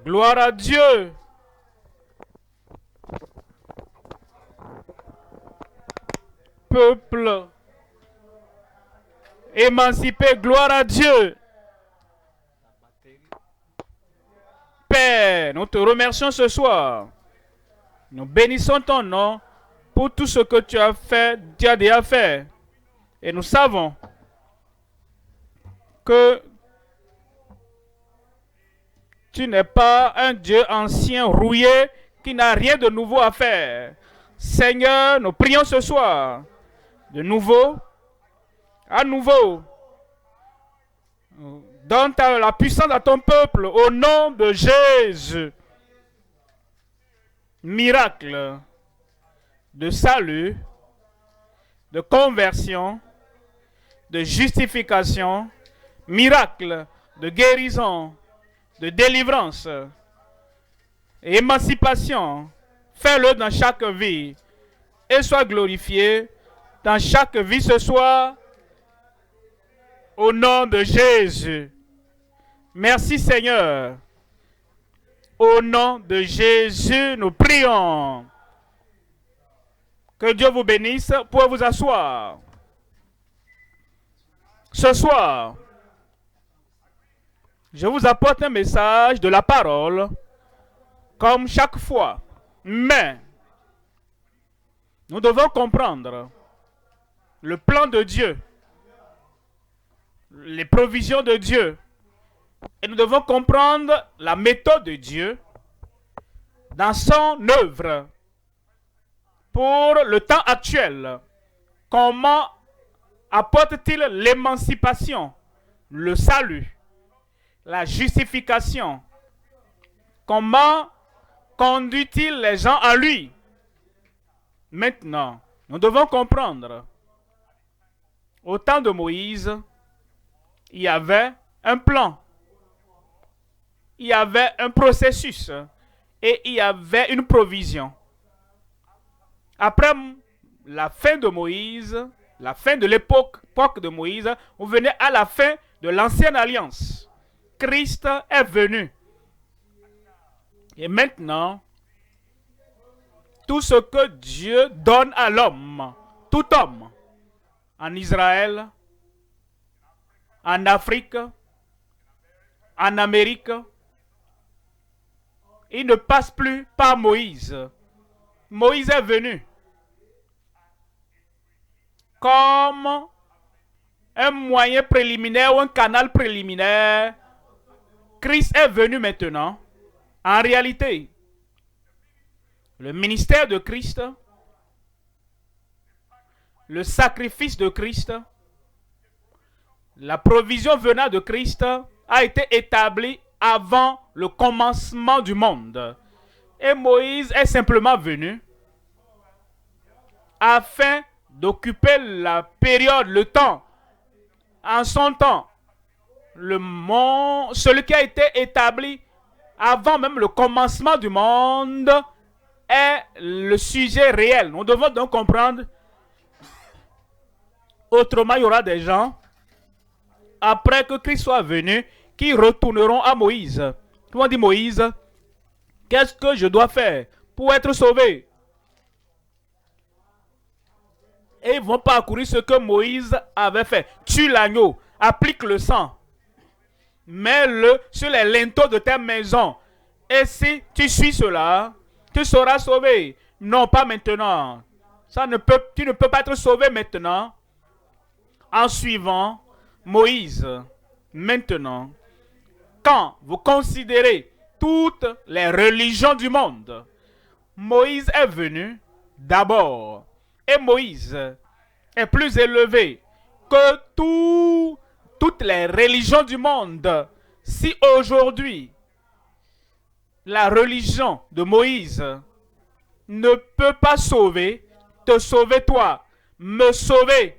Gloire à Dieu. Peuple émancipé, gloire à Dieu. Père, nous te remercions ce soir. Nous bénissons ton nom pour tout ce que tu as fait, tu as déjà fait. Et nous savons que tu n'es pas un Dieu ancien, rouillé, qui n'a rien de nouveau à faire. Seigneur, nous prions ce soir, de nouveau, à nouveau. Donne la puissance à ton peuple au nom de Jésus. Miracle de salut, de conversion, de justification, miracle de guérison, de délivrance et émancipation. Fais-le dans chaque vie et sois glorifié dans chaque vie ce soir au nom de Jésus. Merci Seigneur. Au nom de Jésus, nous prions. Que Dieu vous bénisse. Vous pouvez vous asseoir. Ce soir, je vous apporte un message de la parole, comme chaque fois. Mais, nous devons comprendre le plan de Dieu, les provisions de Dieu. Et nous devons comprendre la méthode de Dieu dans son œuvre pour le temps actuel. Comment apporte-t-il l'émancipation, le salut, la justification? Comment conduit-il les gens à lui? Maintenant, nous devons comprendre. Au temps de Moïse, il y avait un plan. Il y avait un processus et il y avait une provision. Après la fin de Moïse, la fin de l'époque de Moïse, on venait à la fin de l'ancienne alliance. Christ est venu. Et maintenant, tout ce que Dieu donne à l'homme, tout homme, en Israël, en Afrique, en Amérique, il ne passe plus par Moïse. Moïse est venu comme un moyen préliminaire ou un canal préliminaire. Christ est venu maintenant. En réalité, le ministère de Christ, le sacrifice de Christ, la provision venant de Christ a été établie avant le commencement du monde. Et Moïse est simplement venu afin d'occuper la période, le temps, en son temps. Le monde, celui qui a été établi avant même le commencement du monde est le sujet réel. Nous devons donc comprendre. Autrement, il y aura des gens, après que Christ soit venu, qui retourneront à Moïse. Tout le monde dit: Moïse, qu'est-ce que je dois faire pour être sauvé? Et ils vont parcourir ce que Moïse avait fait. Tue l'agneau, applique le sang, mets-le sur les linteaux de ta maison. Et si tu suis cela, tu seras sauvé. Non, pas maintenant. Tu ne peux pas être sauvé maintenant en suivant Moïse. Maintenant, quand vous considérez toutes les religions du monde, Moïse est venu d'abord. Et Moïse est plus élevé que toutes les religions du monde. Si aujourd'hui, la religion de Moïse ne peut pas te sauver toi, me sauver,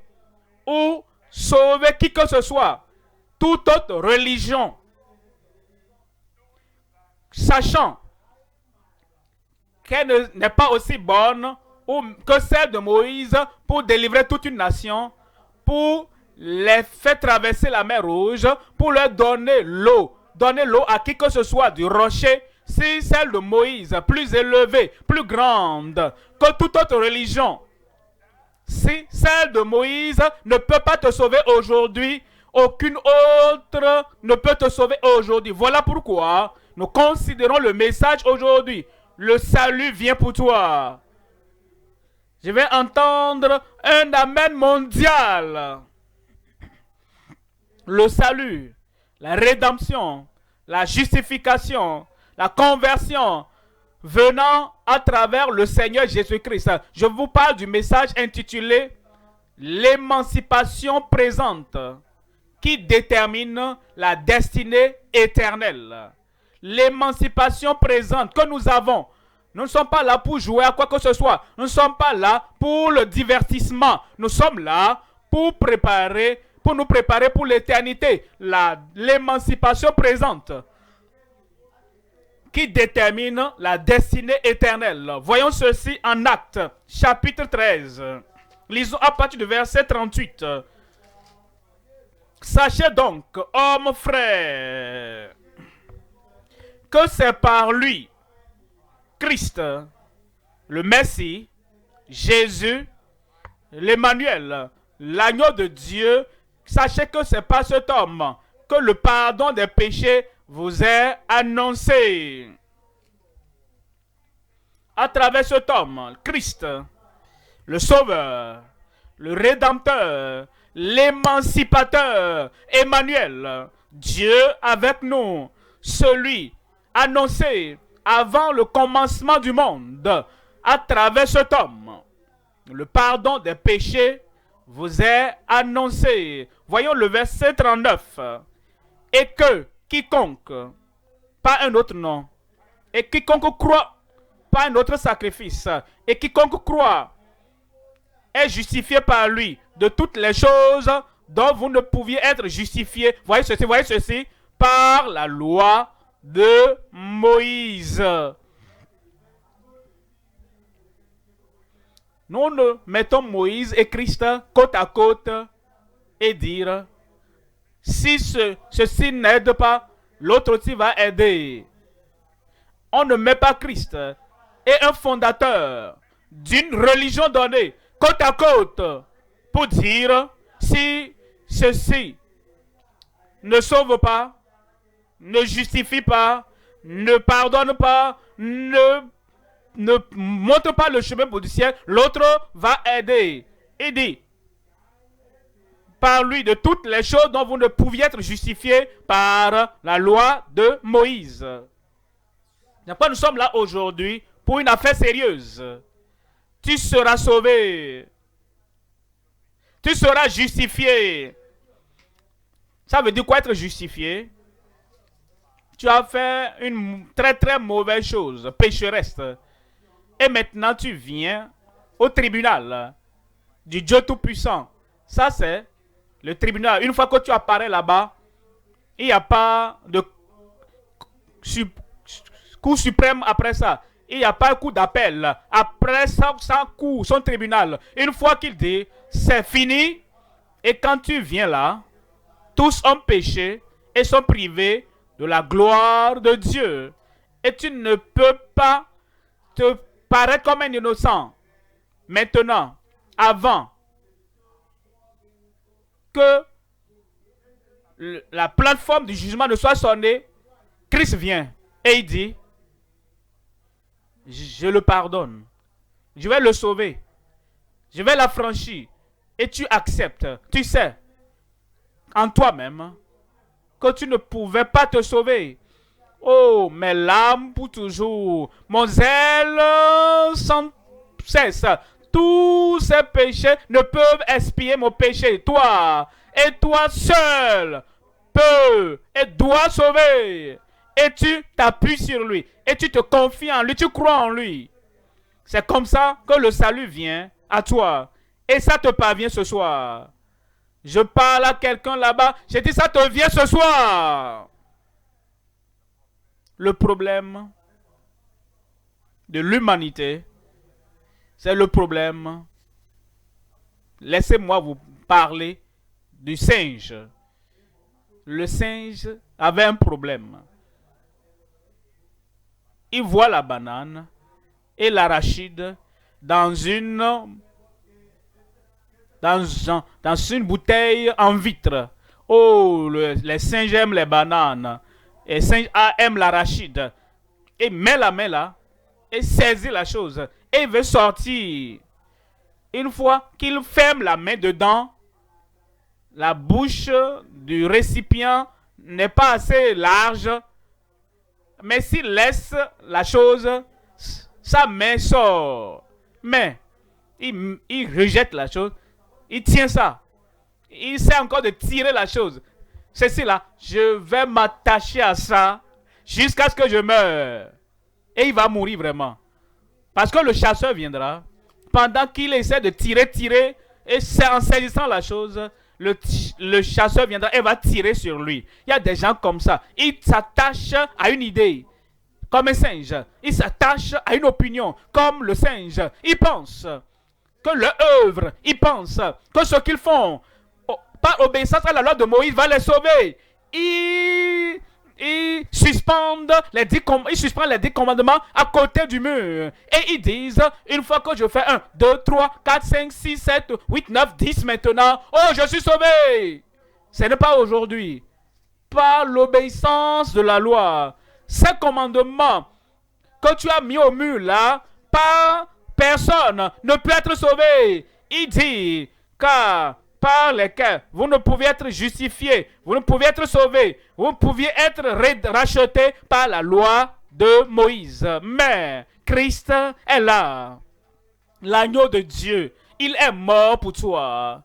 ou sauver qui que ce soit, toute autre religion, sachant qu'elle n'est pas aussi bonne que celle de Moïse pour délivrer toute une nation, pour les faire traverser la mer Rouge, pour leur donner l'eau à qui que ce soit du rocher, si celle de Moïse, plus élevée, plus grande que toute autre religion, si celle de Moïse ne peut pas te sauver aujourd'hui, aucune autre ne peut te sauver aujourd'hui. Voilà pourquoi nous considérons le message aujourd'hui. Le salut vient pour toi. Je vais entendre un amen mondial. Le salut, la rédemption, la justification, la conversion venant à travers le Seigneur Jésus-Christ. Je vous parle du message intitulé l'émancipation présente qui détermine la destinée éternelle. L'émancipation présente que nous avons. Nous ne sommes pas là pour jouer à quoi que ce soit. Nous ne sommes pas là pour le divertissement. Nous sommes là pour nous préparer pour l'éternité. L'émancipation présente qui détermine la destinée éternelle. Voyons ceci en Actes, chapitre 13. Lisons à partir du verset 38. Sachez donc, hommes frères, que c'est par lui, Christ, le Messie, Jésus, l'Emmanuel, l'agneau de Dieu. Sachez que c'est par cet homme que le pardon des péchés vous est annoncé. À travers cet homme, Christ, le Sauveur, le Rédempteur, l'Émancipateur, Emmanuel, Dieu avec nous, celui annoncé avant le commencement du monde, à travers cet homme, le pardon des péchés vous est annoncé. Voyons le verset 39. Et que quiconque, pas un autre nom, et quiconque croit, pas un autre sacrifice, et quiconque croit est justifié par lui de toutes les choses dont vous ne pouviez être justifiés. Voyez ceci, par la loi de Moïse. Nous ne mettons Moïse et Christ côte à côte et dire si ceci n'aide pas, l'autre aussi va aider. On ne met pas Christ et un fondateur d'une religion donnée côte à côte pour dire si ceci ne sauve pas, ne justifie pas, ne pardonne pas, ne montre pas le chemin pour du ciel, l'autre va aider. Il dit par lui de toutes les choses dont vous ne pouviez être justifiés par la loi de Moïse. Nous sommes là aujourd'hui pour une affaire sérieuse. Tu seras sauvé. Tu seras justifié. Ça veut dire quoi être justifié? Tu as fait une très très mauvaise chose, pécheresse. Et maintenant tu viens au tribunal du Dieu Tout-Puissant. Ça c'est le tribunal. Une fois que tu apparais là-bas, il n'y a pas de cour suprême après ça. Il n'y a pas un coup d'appel. Après ça, son tribunal. Une fois qu'il dit, c'est fini. Et quand tu viens là, tous ont péché et sont privés de la gloire de Dieu. Et tu ne peux pas te paraître comme un innocent. Maintenant, avant que la plateforme du jugement ne soit sonnée, Christ vient et il dit, je le pardonne, je vais le sauver, je vais l'affranchir. Et tu acceptes, tu sais, en toi-même, que tu ne pouvais pas te sauver. Oh, mes larmes pour toujours, mon zèle sans cesse. Tous ces péchés ne peuvent expier mon péché. Toi, et toi seul, peux et dois sauver. Et tu t'appuies sur lui. Et tu te confies en lui. Tu crois en lui. C'est comme ça que le salut vient à toi. Et ça te parvient ce soir. Je parle à quelqu'un là-bas. J'ai dit ça te vient ce soir. Le problème de l'humanité, c'est le problème. Laissez-moi vous parler du singe. Le singe avait un problème. il voit la banane et l'arachide dans une bouteille en vitre. Oh, les singes aiment les bananes. Et les singes aiment l'arachide. Et met la main là et saisit la chose. Et il veut sortir. Une fois qu'il ferme la main dedans, la bouche du récipient n'est pas assez large. Mais s'il laisse la chose, sa main sort. Mais il rejette la chose. Il tient ça. Il essaie encore de tirer la chose. C'est là. Je vais m'attacher à ça jusqu'à ce que je meure. Et il va mourir vraiment. Parce que le chasseur viendra. Pendant qu'il essaie de tirer, et c'est en saisissant la chose, le chasseur viendra et va tirer sur lui. Il y a des gens comme ça. Ils s'attachent à une idée, comme un singe. Ils s'attachent à une opinion, comme le singe. Ils pensent que leur œuvre, ils pensent que ce qu'ils font, par obéissance à la loi de Moïse, va les sauver. Ils suspendent les 10 commandements à côté du mur. Et ils disent, une fois que je fais 1, 2, 3, 4, 5, 6, 7, 8, 9, 10 maintenant, oh, je suis sauvé. Ce n'est pas aujourd'hui. Par l'obéissance de la loi. Ces commandements que tu as mis au mur là, par personne ne peut être sauvé. Il dit, car par lesquels vous ne pouviez être justifiés, vous ne pouviez être sauvés, vous pouviez être rachetés par la loi de Moïse. Mais Christ est là, l'agneau de Dieu. Il est mort pour toi.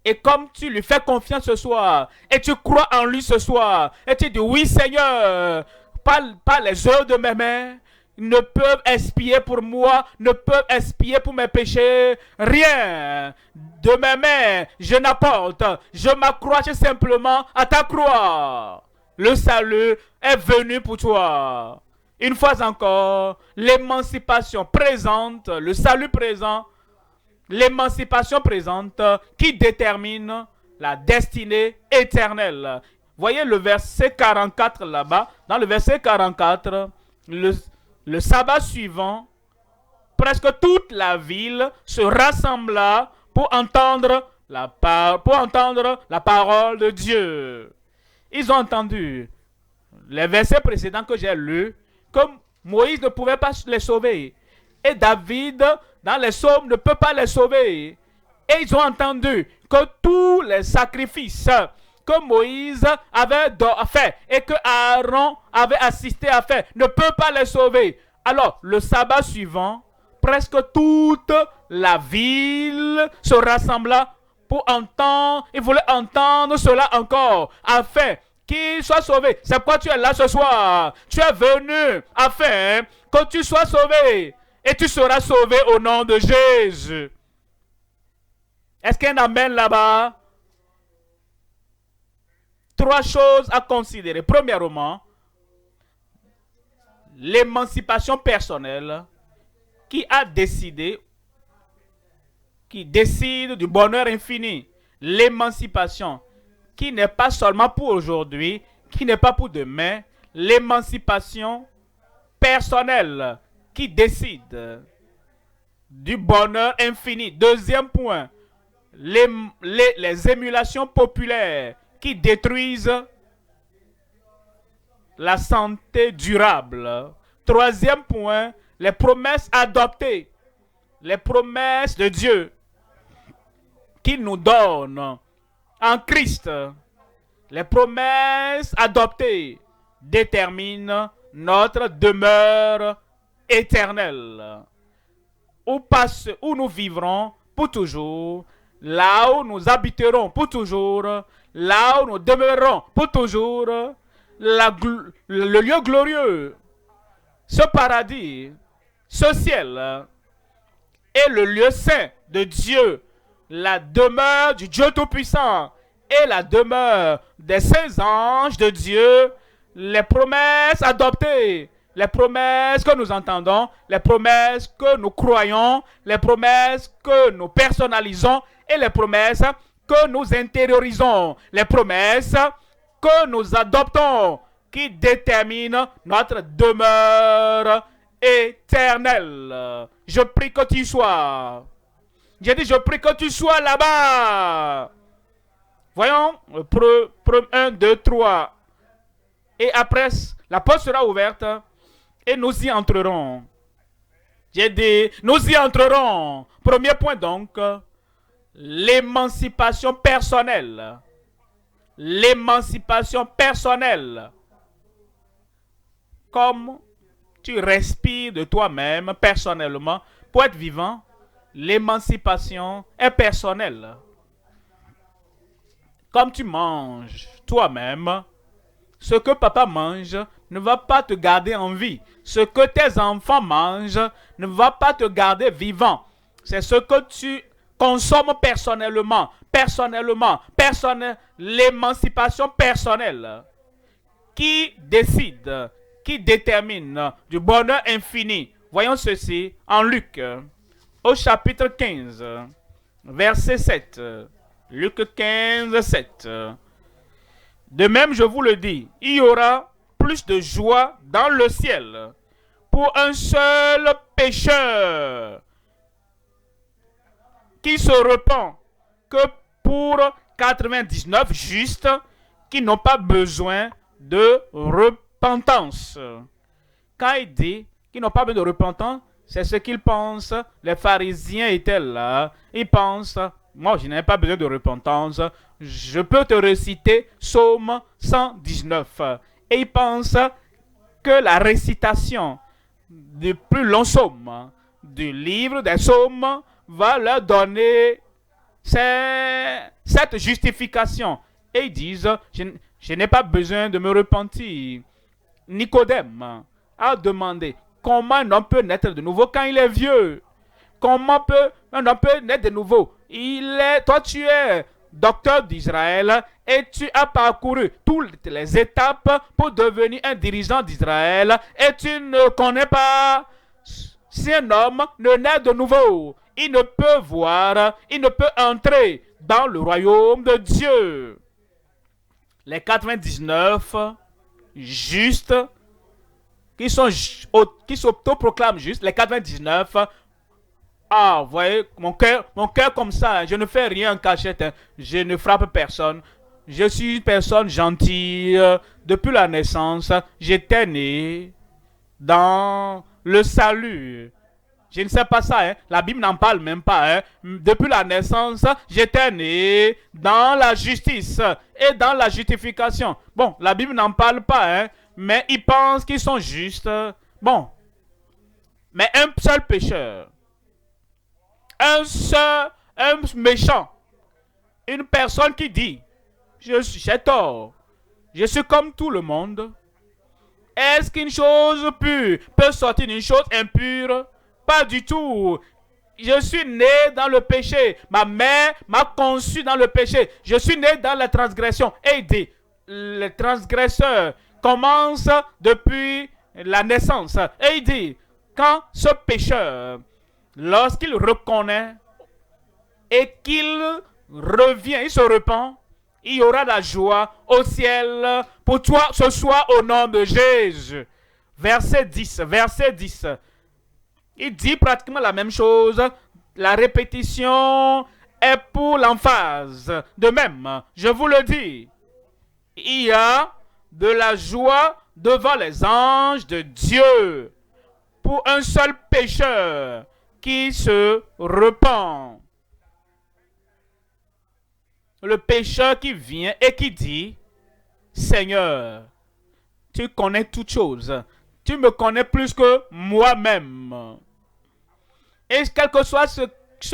Et comme tu lui fais confiance ce soir, et tu crois en lui ce soir, et tu dis oui Seigneur, par les œuvres de mes mains, ne peuvent expier pour moi, ne peuvent expier pour mes péchés, rien. De mes mains, je n'apporte, je m'accroche simplement à ta croix. Le salut est venu pour toi. Une fois encore, l'émancipation présente, le salut présent, l'émancipation présente qui détermine la destinée éternelle. Voyez le verset 44 là-bas. Dans le verset 44, le sabbat suivant, presque toute la ville se rassembla pour entendre la parole de Dieu. Ils ont entendu les versets précédents que j'ai lus, comme Moïse ne pouvait pas les sauver. Et David, dans les psaumes, ne peut pas les sauver. Et ils ont entendu que tous les sacrifices que Moïse avait fait et que Aaron avait assisté à faire ne peut pas les sauver. Alors, le sabbat suivant, presque toute la ville se rassembla pour entendre. Ils voulaient entendre cela encore, afin qu'ils soient sauvés. C'est pourquoi tu es là ce soir. Tu es venu afin que tu sois sauvé. Et tu seras sauvé au nom de Jésus. Est-ce qu'il y a un amen là-bas? 3 choses à considérer. Premièrement, l'émancipation personnelle qui décide du bonheur infini. L'émancipation qui n'est pas seulement pour aujourd'hui, qui n'est pas pour demain. L'émancipation personnelle qui décide du bonheur infini. Deuxième point, les émulations populaires qui détruisent la santé durable. Troisième point, les promesses adoptées, les promesses de Dieu qu'il nous donne en Christ. Les promesses adoptées déterminent notre demeure éternelle, où nous vivrons pour toujours, là où nous habiterons pour toujours, là où nous demeurerons pour toujours, le lieu glorieux, ce paradis, ce ciel, est le lieu saint de Dieu, la demeure du Dieu Tout-Puissant et la demeure des saints anges de Dieu, les promesses adoptées, les promesses que nous entendons, les promesses que nous croyons, les promesses que nous personnalisons et les promesses que nous intériorisons, les promesses que nous adoptons, qui détermine notre demeure éternelle. Je prie que tu sois. J'ai dit, je prie que tu sois là-bas. Voyons, 1, 2, 3. Et après, la porte sera ouverte et nous y entrerons. J'ai dit, nous y entrerons. Premier point donc, l'émancipation personnelle. L'émancipation personnelle. Comme tu respires de toi-même personnellement pour être vivant, l'émancipation est personnelle. Comme tu manges toi-même, ce que papa mange ne va pas te garder en vie. Ce que tes enfants mangent ne va pas te garder vivant. C'est ce que tu consommes personnellement. L'émancipation personnelle qui décide, qui détermine du bonheur infini. Voyons ceci en Luc, au chapitre 15, verset 7. Luc 15, 7. De même, je vous le dis, il y aura plus de joie dans le ciel pour un seul pécheur qui se repent que pour 99 justes qui n'ont pas besoin de repentance. Quand il dit qu'ils n'ont pas besoin de repentance, c'est ce qu'ils pensent. Les pharisiens étaient là. Ils pensent, moi je n'ai pas besoin de repentance. Je peux te réciter Psaume 119. Et ils pensent que la récitation du plus long psaume du livre des psaumes va leur donner cette justification. Et ils disent, je n'ai pas besoin de me repentir. Nicodème a demandé comment un homme peut naître de nouveau quand il est vieux. Comment un homme peut naître de nouveau? Toi tu es docteur d'Israël et tu as parcouru toutes les étapes pour devenir un dirigeant d'Israël et tu ne connais pas. Si un homme ne naît de nouveau, il ne peut voir, il ne peut entrer dans le royaume de Dieu. Les 99 justes qui s'autoproclament justes, les 99, vous voyez, mon cœur comme ça, je ne fais rien en cachette, je ne frappe personne. Je suis une personne gentille. Depuis la naissance, j'étais né dans le salut. Je ne sais pas ça, la Bible n'en parle même pas. Depuis la naissance, j'étais né dans la justice et dans la justification. Bon, la Bible n'en parle pas, mais ils pensent qu'ils sont justes. Bon, mais un seul pécheur, un méchant, une personne qui dit, j'ai tort, je suis comme tout le monde. Est-ce qu'une chose pure peut sortir d'une chose impure? Pas du tout. Je suis né dans le péché. Ma mère m'a conçu dans le péché. Je suis né dans la transgression. Et il dit, le transgresseur commence depuis la naissance. Et il dit, quand ce pécheur, lorsqu'il reconnaît et qu'il revient, il se repent, il y aura la joie au ciel pour toi ce soir au nom de Jésus. Verset 10. Il dit pratiquement la même chose. La répétition est pour l'emphase. De même, je vous le dis, il y a de la joie devant les anges de Dieu pour un seul pécheur qui se repent. Le pécheur qui vient et qui dit, Seigneur, tu connais toutes choses. Tu me connais plus que moi-même. Et quel que soit ce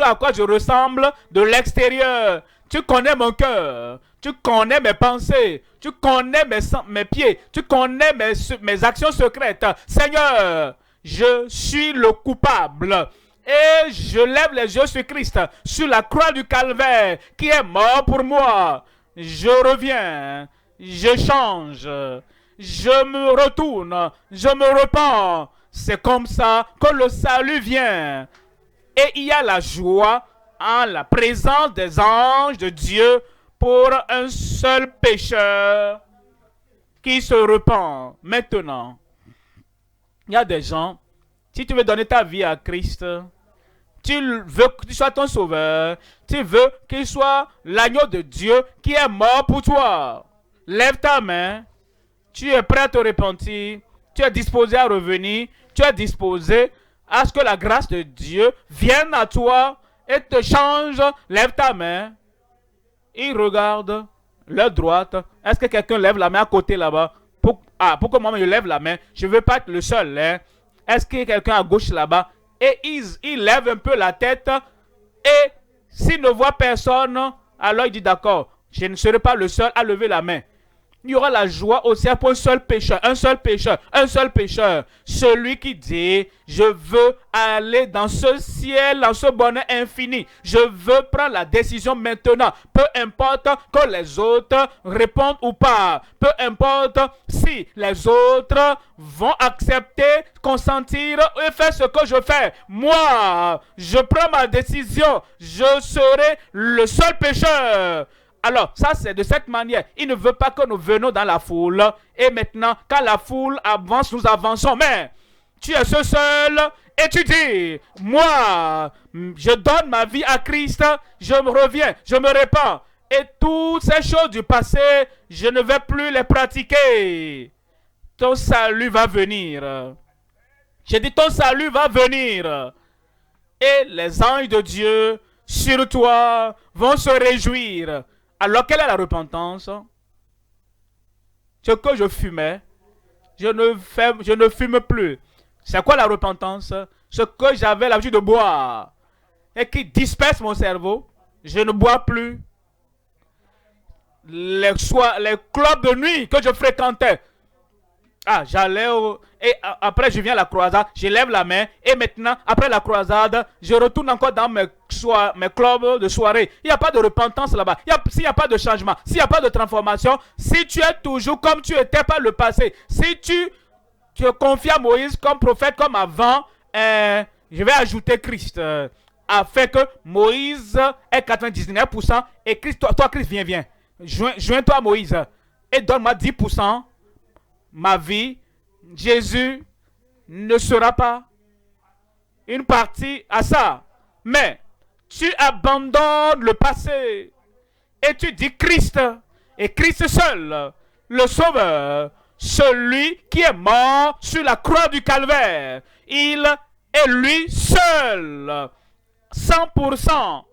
à quoi je ressemble de l'extérieur, tu connais mon cœur, tu connais mes pensées, tu connais mes pieds, tu connais mes actions secrètes. Seigneur, je suis le coupable. Et je lève les yeux sur Christ, sur la croix du calvaire, qui est mort pour moi. Je reviens, je change, je me retourne, je me repens. C'est comme ça que le salut vient. Et il y a la joie en la présence des anges de Dieu pour un seul pécheur qui se repent maintenant. Il y a des gens, si tu veux donner ta vie à Christ, tu veux qu'il soit ton sauveur, tu veux qu'il soit l'agneau de Dieu qui est mort pour toi. Lève ta main, tu es prêt à te repentir, tu es disposé à revenir, tu es disposé à ce que la grâce de Dieu vienne à toi et te change. Lève ta main. Ils regardent leur droite. Est-ce que quelqu'un lève la main à côté là-bas? Pourquoi moi je lève la main? Je ne veux pas être le seul. Hein? Est-ce qu'il y a quelqu'un à gauche là-bas? Et il lève un peu la tête. Et s'il ne voit personne, alors il dit d'accord, je ne serai pas le seul à lever la main. Il y aura la joie au ciel pour un seul pécheur, un seul pécheur, un seul pécheur. Celui qui dit, je veux aller dans ce ciel, dans ce bonheur infini. Je veux prendre la décision maintenant. Peu importe que les autres répondent ou pas. Peu importe si les autres vont accepter, consentir et faire ce que je fais. Moi, je prends ma décision. Je serai le seul pécheur. Alors, ça c'est de cette manière. Il ne veut pas que nous venions dans la foule. Et maintenant, quand la foule avance, nous avançons. Mais, tu es ce seul et tu dis, moi, je donne ma vie à Christ, je me reviens, je me répands. Et toutes ces choses du passé, je ne vais plus les pratiquer. Ton salut va venir. J'ai dit, ton salut va venir. Et les anges de Dieu sur toi vont se réjouir. Alors, quelle est la repentance? Ce que je fumais, je ne fume plus. C'est quoi la repentance? Ce que j'avais l'habitude de boire et qui disperse mon cerveau, je ne bois plus. Les clubs de nuit que je fréquentais, j'allais et après je viens à la croisade, je lève la main et maintenant après la croisade, je retourne encore dans mes clubs de soirée. Il n'y a pas de repentance là-bas. S'il n'y a pas de changement, s'il n'y a pas de transformation, si tu es toujours comme tu étais par le passé, si tu te confies à Moïse comme prophète comme avant, je vais ajouter Christ afin que Moïse est 99% et Christ, toi Christ viens. Joins-toi à Moïse et donne-moi 10%. Ma vie, Jésus ne sera pas une partie à ça. Mais tu abandonnes le passé et tu dis Christ et Christ seul, le Sauveur, celui qui est mort sur la croix du Calvaire. Il est lui seul, 100%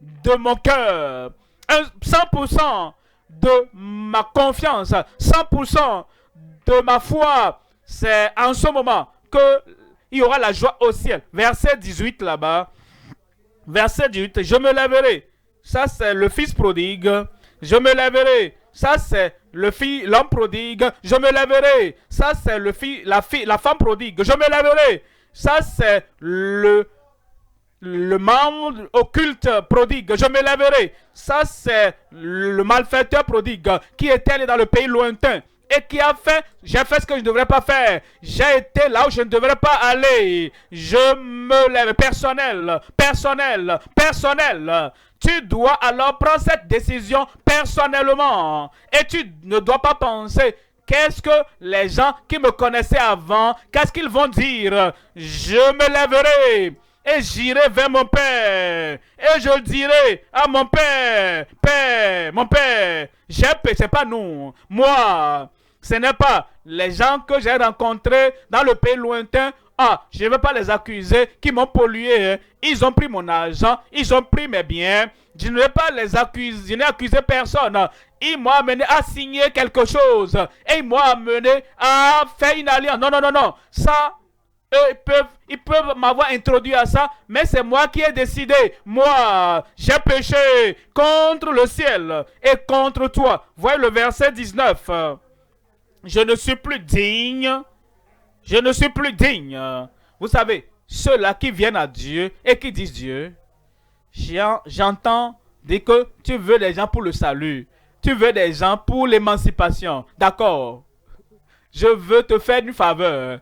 de mon cœur, 100% de ma confiance, 100% de ma foi. C'est en ce moment qu'il y aura la joie au ciel. Verset 18 là-bas. Verset 18. Je me lèverai. Ça c'est le fils prodigue. Je me lèverai. Ça c'est l'homme prodigue. Je me lèverai. Ça c'est la femme prodigue. Je me lèverai. Ça c'est le membre occulte prodigue. Je me lèverai. Ça c'est le malfaiteur prodigue qui était allé dans le pays lointain. Et qui a fait, j'ai fait ce que je ne devrais pas faire. J'ai été là où je ne devrais pas aller. Je me lève. Personnel. Tu dois alors prendre cette décision personnellement. Et tu ne dois pas penser, qu'est-ce que les gens qui me connaissaient avant, qu'est-ce qu'ils vont dire? Je me lèverai. Et j'irai vers mon Père. Et je dirai à mon Père, mon Père, j'ai péché, c'est pas nous. Moi, ce n'est pas les gens que j'ai rencontrés dans le pays lointain. Je ne vais pas les accuser, qui m'ont pollué. Ils ont pris mon argent, ils ont pris mes biens. Je ne vais pas les accuser, je n'ai accusé personne. Ils m'ont amené à signer quelque chose. Et ils m'ont amené à faire une alliance. Non. Ça, ils peuvent m'avoir introduit à ça, mais c'est moi qui ai décidé. Moi, j'ai péché contre le ciel et contre toi. Voyez le verset 19. Je ne suis plus digne. Je ne suis plus digne. Vous savez, ceux-là qui viennent à Dieu et qui disent Dieu, j'entends dire que tu veux des gens pour le salut. Tu veux des gens pour l'émancipation. D'accord. Je veux te faire une faveur.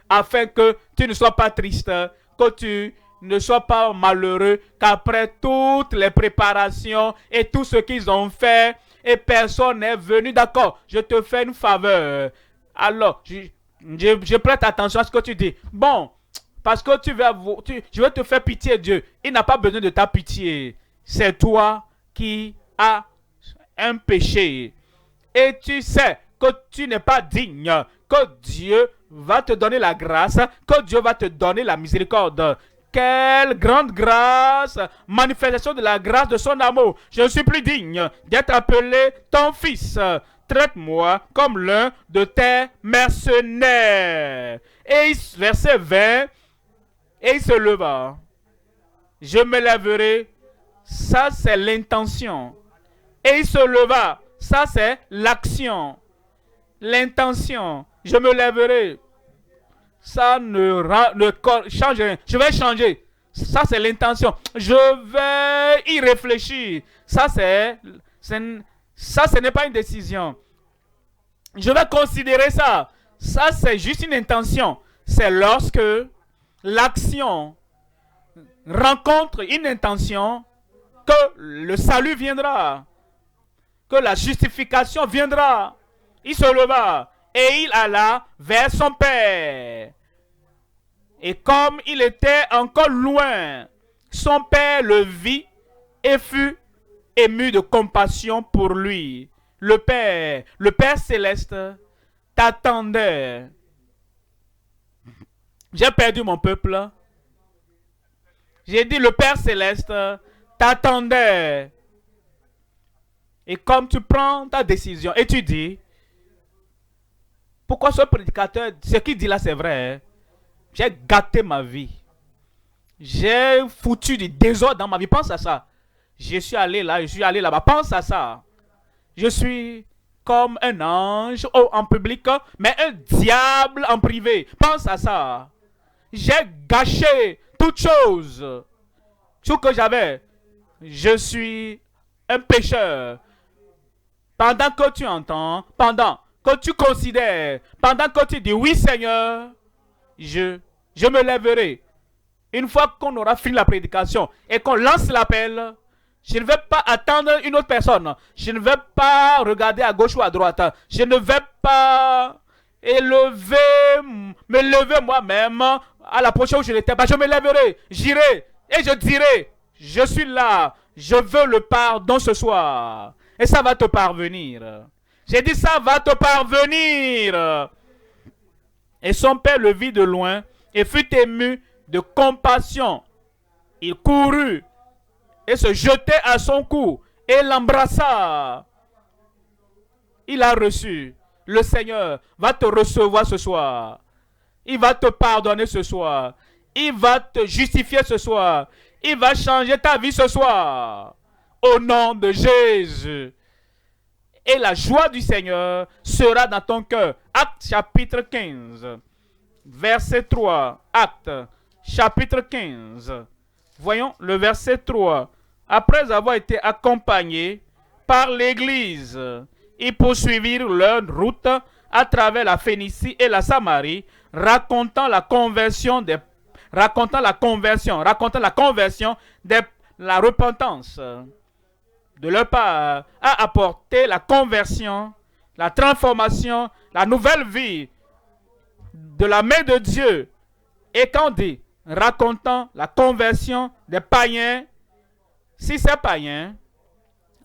Afin que tu ne sois pas triste, que tu ne sois pas malheureux, qu'après toutes les préparations et tout ce qu'ils ont fait, et personne n'est venu. D'accord, je te fais une faveur. Alors, je prête attention à ce que tu dis. Bon, parce que je vais te faire pitié, Dieu. Il n'a pas besoin de ta pitié. C'est toi qui as un péché. Et tu sais que tu n'es pas digne, que Dieu va te donner la grâce, que Dieu va te donner la miséricorde. Quelle grande grâce, manifestation de la grâce de son amour. Je ne suis plus digne d'être appelé ton fils. Traite-moi comme l'un de tes mercenaires. Et verset 20, et il se leva. Je me lèverai. Ça, c'est l'intention. Et il se leva. Ça, c'est l'action. L'intention. Je me lèverai. Ça ne change rien. Je vais changer. Ça, c'est l'intention. Je vais y réfléchir. Ça, ce n'est pas une décision. Je vais considérer ça. Ça, c'est juste une intention. C'est lorsque l'action rencontre une intention que le salut viendra. Que la justification viendra. Il se leva et il alla vers son père. Et comme il était encore loin, son père le vit et fut ému de compassion pour lui. Le Père céleste t'attendait. J'ai perdu mon peuple. J'ai dit le Père céleste t'attendait. Et comme tu prends ta décision et tu dis, pourquoi ce prédicateur, ce qu'il dit là c'est vrai, hein? J'ai gâté ma vie. J'ai foutu du désordre dans ma vie. Pense à ça. Je suis allé là, je suis allé là-bas. Pense à ça. Je suis comme un ange en public, mais un diable en privé. Pense à ça. J'ai gâché toute chose. Tout que j'avais. Je suis un pécheur. Pendant que tu entends, pendant que tu considères, pendant que tu dis oui Seigneur, je me lèverai. Une fois qu'on aura fini la prédication et qu'on lance l'appel, je ne vais pas attendre une autre personne. Je ne vais pas regarder à gauche ou à droite. Je ne vais pas me lever moi-même à la prochaine où je n'étais pas. Je me lèverai, j'irai et je dirai, je suis là, je veux le pardon ce soir. Et ça va te parvenir. J'ai dit ça va te parvenir. Et son père le vit de loin et fut ému de compassion. Il courut et se jetait à son cou et l'embrassa. Il a reçu. Le Seigneur va te recevoir ce soir. Il va te pardonner ce soir. Il va te justifier ce soir. Il va changer ta vie ce soir. Au nom de Jésus. Et la joie du Seigneur sera dans ton cœur. Acte chapitre 15. Verset 3. Acte chapitre 15. Voyons le verset 3. Après avoir été accompagnés par l'Église, ils poursuivirent leur route à travers la Phénicie et la Samarie, racontant la conversion, la repentance de leur part a apporté la conversion, la transformation, la nouvelle vie de la main de Dieu. Et quand on dit racontant la conversion des païens, si ces païens,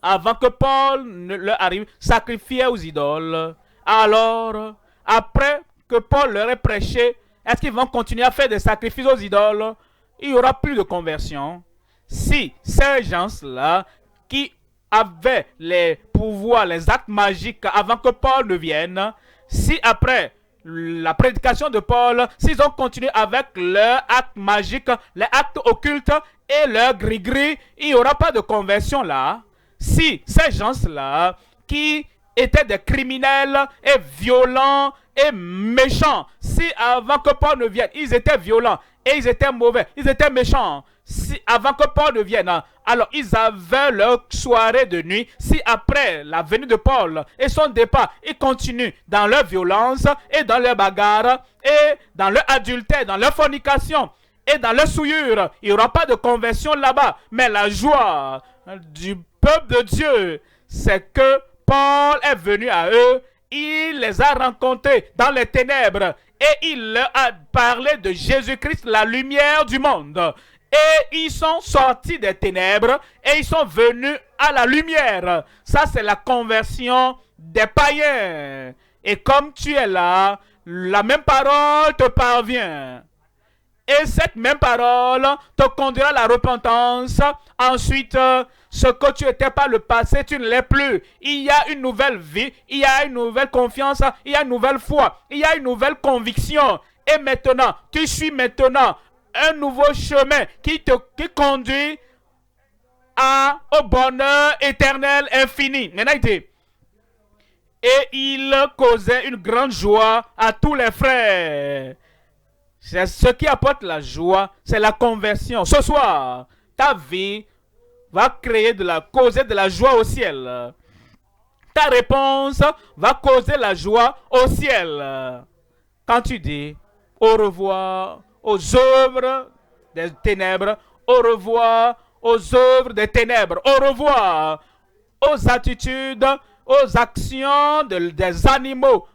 avant que Paul ne leur arrive, sacrifiaient aux idoles, alors, après que Paul leur ait prêché, est-ce qu'ils vont continuer à faire des sacrifices aux idoles? Il n'y aura plus de conversion. Si ces gens-là, qui avaient les pouvoirs, les actes magiques avant que Paul ne vienne, si après la prédication de Paul, s'ils ont continué avec leurs actes magiques, les actes occultes et leurs gris-gris, il n'y aura pas de conversion là. Si ces gens-là, qui étaient des criminels et violents et méchants, si avant que Paul ne vienne, ils étaient violents et ils étaient mauvais, ils étaient méchants, si avant que Paul ne vienne, alors ils avaient leur soirée de nuit. Si après la venue de Paul et son départ, ils continuent dans leur violence et dans leur bagarre et dans leur adultère, dans leur fornication et dans leur souillure, il n'y aura pas de conversion là-bas. Mais la joie du peuple de Dieu, c'est que Paul est venu à eux, il les a rencontrés dans les ténèbres et il leur a parlé de Jésus-Christ, la lumière du monde. Et ils sont sortis des ténèbres et ils sont venus à la lumière. Ça, c'est la conversion des païens. Et comme tu es là, la même parole te parvient. Et cette même parole te conduira à la repentance. Ensuite, ce que tu étais par le passé, tu ne l'es plus. Il y a une nouvelle vie, il y a une nouvelle confiance, il y a une nouvelle foi, il y a une nouvelle conviction. Et maintenant, tu suis maintenant un nouveau chemin qui conduit au bonheur éternel infini. Maintenant, il dit, et il causait une grande joie à tous les frères. C'est ce qui apporte la joie, c'est la conversion. Ce soir, ta vie va causer de la joie au ciel. Ta réponse va causer la joie au ciel. Quand tu dis au revoir aux œuvres des ténèbres, au revoir aux œuvres des ténèbres, au revoir aux attitudes, aux actions des animaux,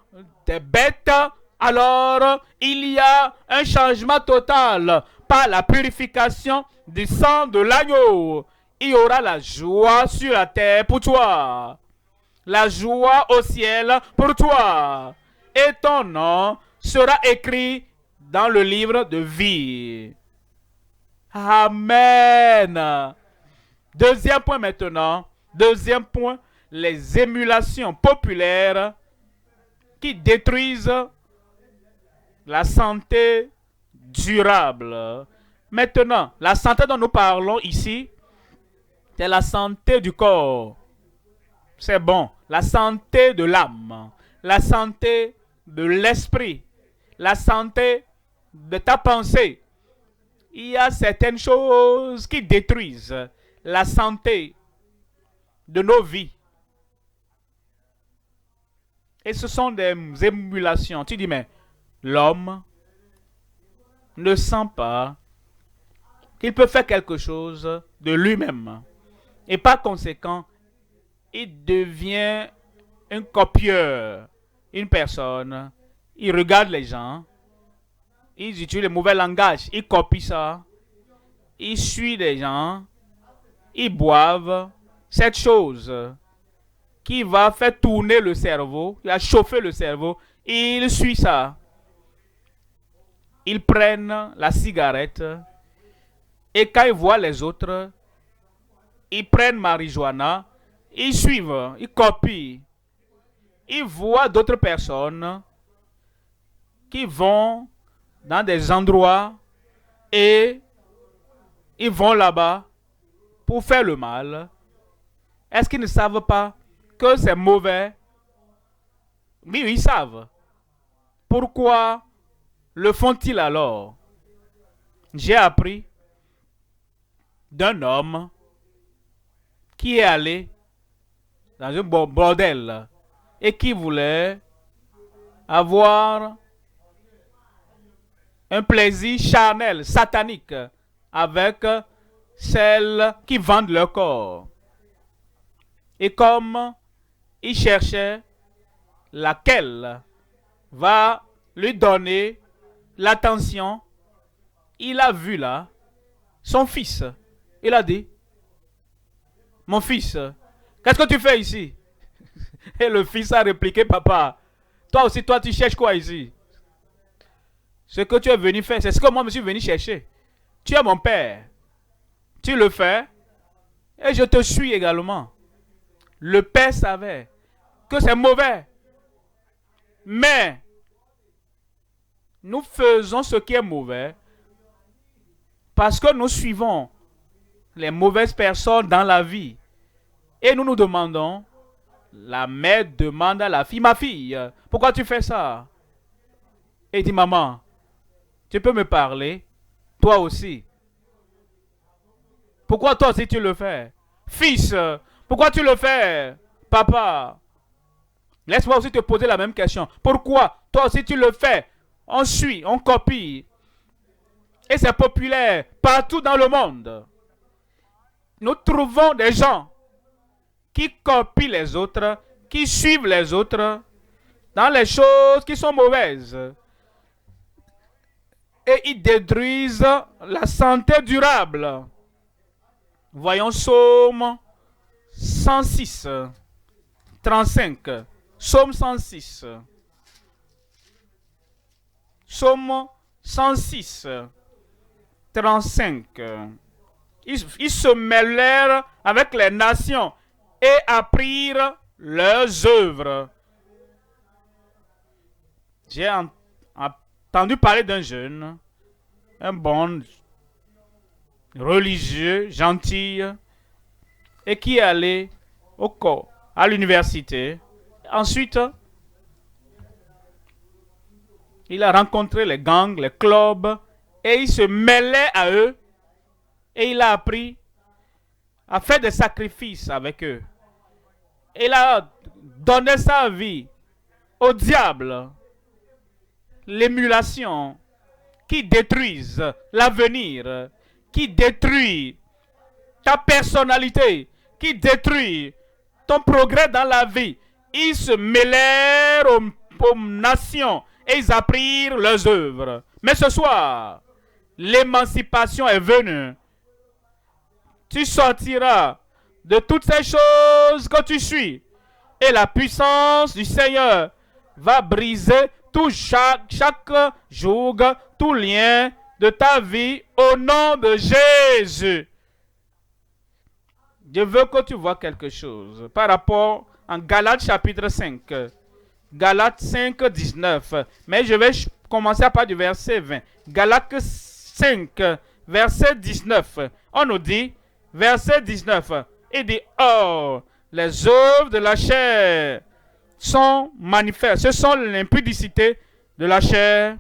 des bêtes, alors il y a un changement total par la purification du sang de l'agneau. Il y aura la joie sur la terre pour toi, la joie au ciel pour toi, et ton nom sera écrit dans le livre de vie. Amen. Deuxième point maintenant. Deuxième point, les émulations populaires qui détruisent la santé durable. Maintenant, la santé dont nous parlons ici, c'est la santé du corps. C'est bon. La santé de l'âme, la santé de l'esprit, la santé de ta pensée. Il y a certaines choses qui détruisent la santé de nos vies. Et ce sont des émulations. Tu dis, mais l'homme ne sent pas qu'il peut faire quelque chose de lui-même. Et par conséquent, il devient un copieur. Une personne, il regarde les gens, il utilise le mauvais langage, il copie ça, il suit les gens, ils boivent cette chose qui va faire tourner le cerveau, qui va chauffer le cerveau, il suit ça. Ils prennent la cigarette et quand ils voient les autres, ils prennent marijuana, ils suivent, ils copient. Ils voient d'autres personnes qui vont dans des endroits et ils vont là-bas pour faire le mal. Est-ce qu'ils ne savent pas que c'est mauvais? Oui, ils savent. Pourquoi le font-ils alors? J'ai appris d'un homme qui est allé dans un bordel et qui voulait avoir un plaisir charnel, satanique, avec celles qui vendent leur corps. Et comme il cherchait laquelle va lui donner l'attention, il a vu là son fils. Il a dit, mon fils, qu'est-ce que tu fais ici? Et le fils a répliqué, papa, toi aussi, toi, tu cherches quoi ici? Ce que tu es venu faire, c'est ce que moi, je suis venu chercher. Tu es mon père. Tu le fais et je te suis également. Le père savait que c'est mauvais. Mais nous faisons ce qui est mauvais parce que nous suivons les mauvaises personnes dans la vie. Et nous nous demandons, la mère demande à la fille, ma fille, pourquoi tu fais ça? Et il dit, maman, tu peux me parler? Toi aussi. Pourquoi toi aussi tu le fais? Fils, pourquoi tu le fais? Papa, laisse-moi aussi te poser la même question. Pourquoi toi aussi tu le fais? On suit, on copie. Et c'est populaire partout dans le monde. Nous trouvons des gens qui copient les autres, qui suivent les autres dans les choses qui sont mauvaises. Et ils détruisent la santé durable. Voyons Psaume 106, 35. Psaume 106. Psaume 106, 35. Ils se mêlèrent avec les nations et apprirent leurs œuvres. J'ai entendu parler d'un jeune, un bon religieux, gentil, et qui est allé à l'université. Ensuite, il a rencontré les gangs, les clubs, et il se mêlait à eux, et il a appris à faire des sacrifices avec eux. Il a donné sa vie au diable, l'émulation qui détruise l'avenir, qui détruit ta personnalité, qui détruit ton progrès dans la vie. Ils se mêlèrent aux nations et ils apprirent leurs œuvres. Mais ce soir, l'émancipation est venue. Tu sortiras de toutes ces choses que tu suis. Et la puissance du Seigneur va briser chaque joug, tout lien de ta vie au nom de Jésus. Je veux que tu vois quelque chose par rapport à Galates chapitre 5. Galates 5, 19. Mais je vais commencer à partir du verset 20. Galates 5, verset 19. On nous dit, verset 19, il dit, or, les œuvres de la chair sont manifestes. Ce sont l'impudicité de la chair.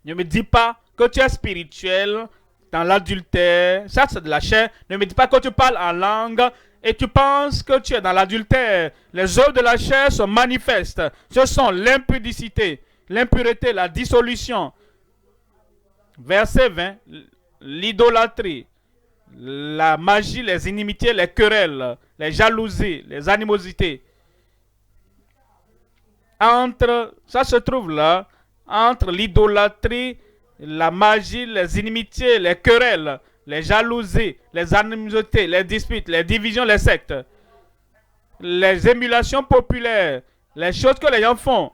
Ne me dis pas que tu es spirituel dans l'adultère. Ça, c'est de la chair. Ne me dis pas que tu parles en langue et tu penses que tu es dans l'adultère. Les œuvres de la chair sont manifestes. Ce sont l'impudicité, l'impureté, la dissolution. Verset 20, l'idolâtrie, la magie, les inimitiés, les querelles, les jalousies, les animosités. Ça se trouve là, entre l'idolâtrie, la magie, les inimitiés, les querelles, les jalousies, les animosités, les disputes, les divisions, les sectes, les émulations populaires, les choses que les gens font,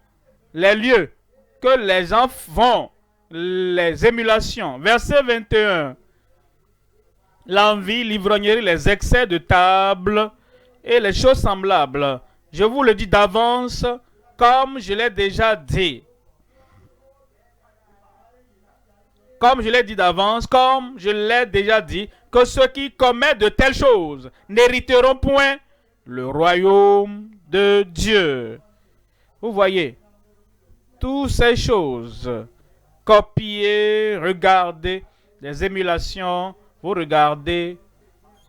les lieux que les gens vont, les émulations. Verset 21. L'envie, l'ivrognerie, les excès de table et les choses semblables. Je vous le dis d'avance, comme je l'ai déjà dit. Comme je l'ai dit d'avance, comme je l'ai déjà dit, que ceux qui commettent de telles choses n'hériteront point le royaume de Dieu. Vous voyez, toutes ces choses, copier, regarder, les émulations, vous regardez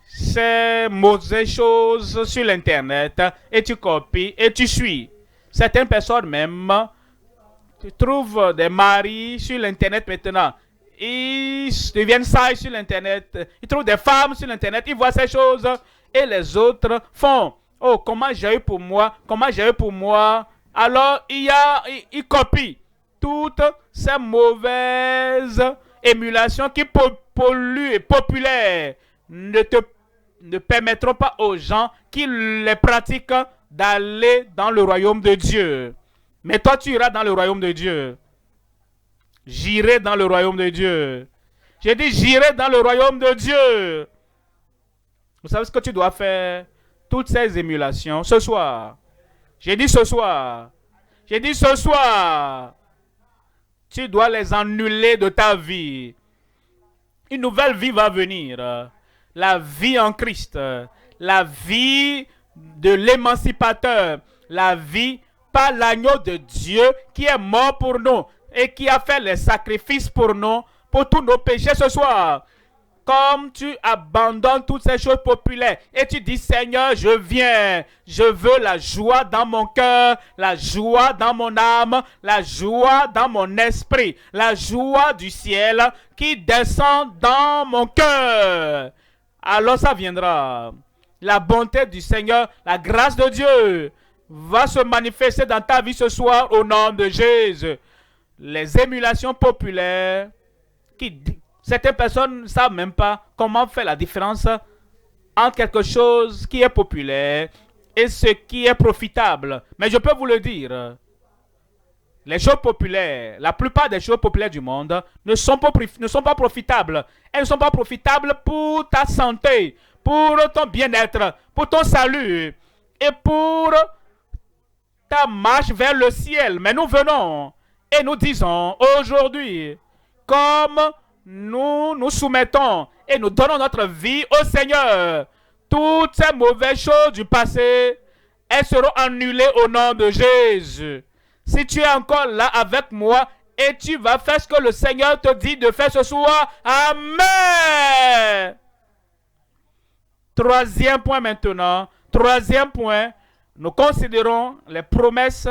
ces mauvaises choses sur l'internet et tu copies et tu suis. Certaines personnes même, tu trouves des maris sur l'internet maintenant. Ils deviennent sages sur l'internet. Ils trouvent des femmes sur l'internet. Ils voient ces choses et les autres font. Oh, comment j'ai eu pour moi? Comment j'ai eu pour moi? Alors, ils copient toutes ces mauvaises émulations qui polluent et populaires ne permettront pas aux gens qui les pratiquent d'aller dans le royaume de Dieu. Mais toi, tu iras dans le royaume de Dieu. J'irai dans le royaume de Dieu. J'ai dit, j'irai dans le royaume de Dieu. Vous savez ce que tu dois faire? Toutes ces émulations, ce soir. J'ai dit ce soir. J'ai dit ce soir. Tu dois les annuler de ta vie. Une nouvelle vie va venir. La vie en Christ. La vie de l'émancipateur. La vie par l'agneau de Dieu qui est mort pour nous et qui a fait les sacrifices pour nous, pour tous nos péchés ce soir. Comme tu abandonnes toutes ces choses populaires et tu dis, Seigneur, je viens, je veux la joie dans mon cœur, la joie dans mon âme, la joie dans mon esprit, la joie du ciel qui descend dans mon cœur. Alors ça viendra. La bonté du Seigneur, la grâce de Dieu va se manifester dans ta vie ce soir au nom de Jésus. Les émulations populaires, certaines personnes ne savent même pas comment faire la différence entre quelque chose qui est populaire et ce qui est profitable. Mais je peux vous le dire, les choses populaires, la plupart des choses populaires du monde ne sont pas profitables. Elles ne sont pas profitables pour ta santé, pour ton bien-être, pour ton salut et pour ta marche vers le ciel. Mais nous venons et nous disons aujourd'hui, comme nous nous soumettons et nous donnons notre vie au Seigneur, toutes ces mauvaises choses du passé, elles seront annulées au nom de Jésus. Si tu es encore là avec moi et tu vas faire ce que le Seigneur te dit de faire ce soir, amen. Troisième point maintenant. Troisième point, nous considérons les promesses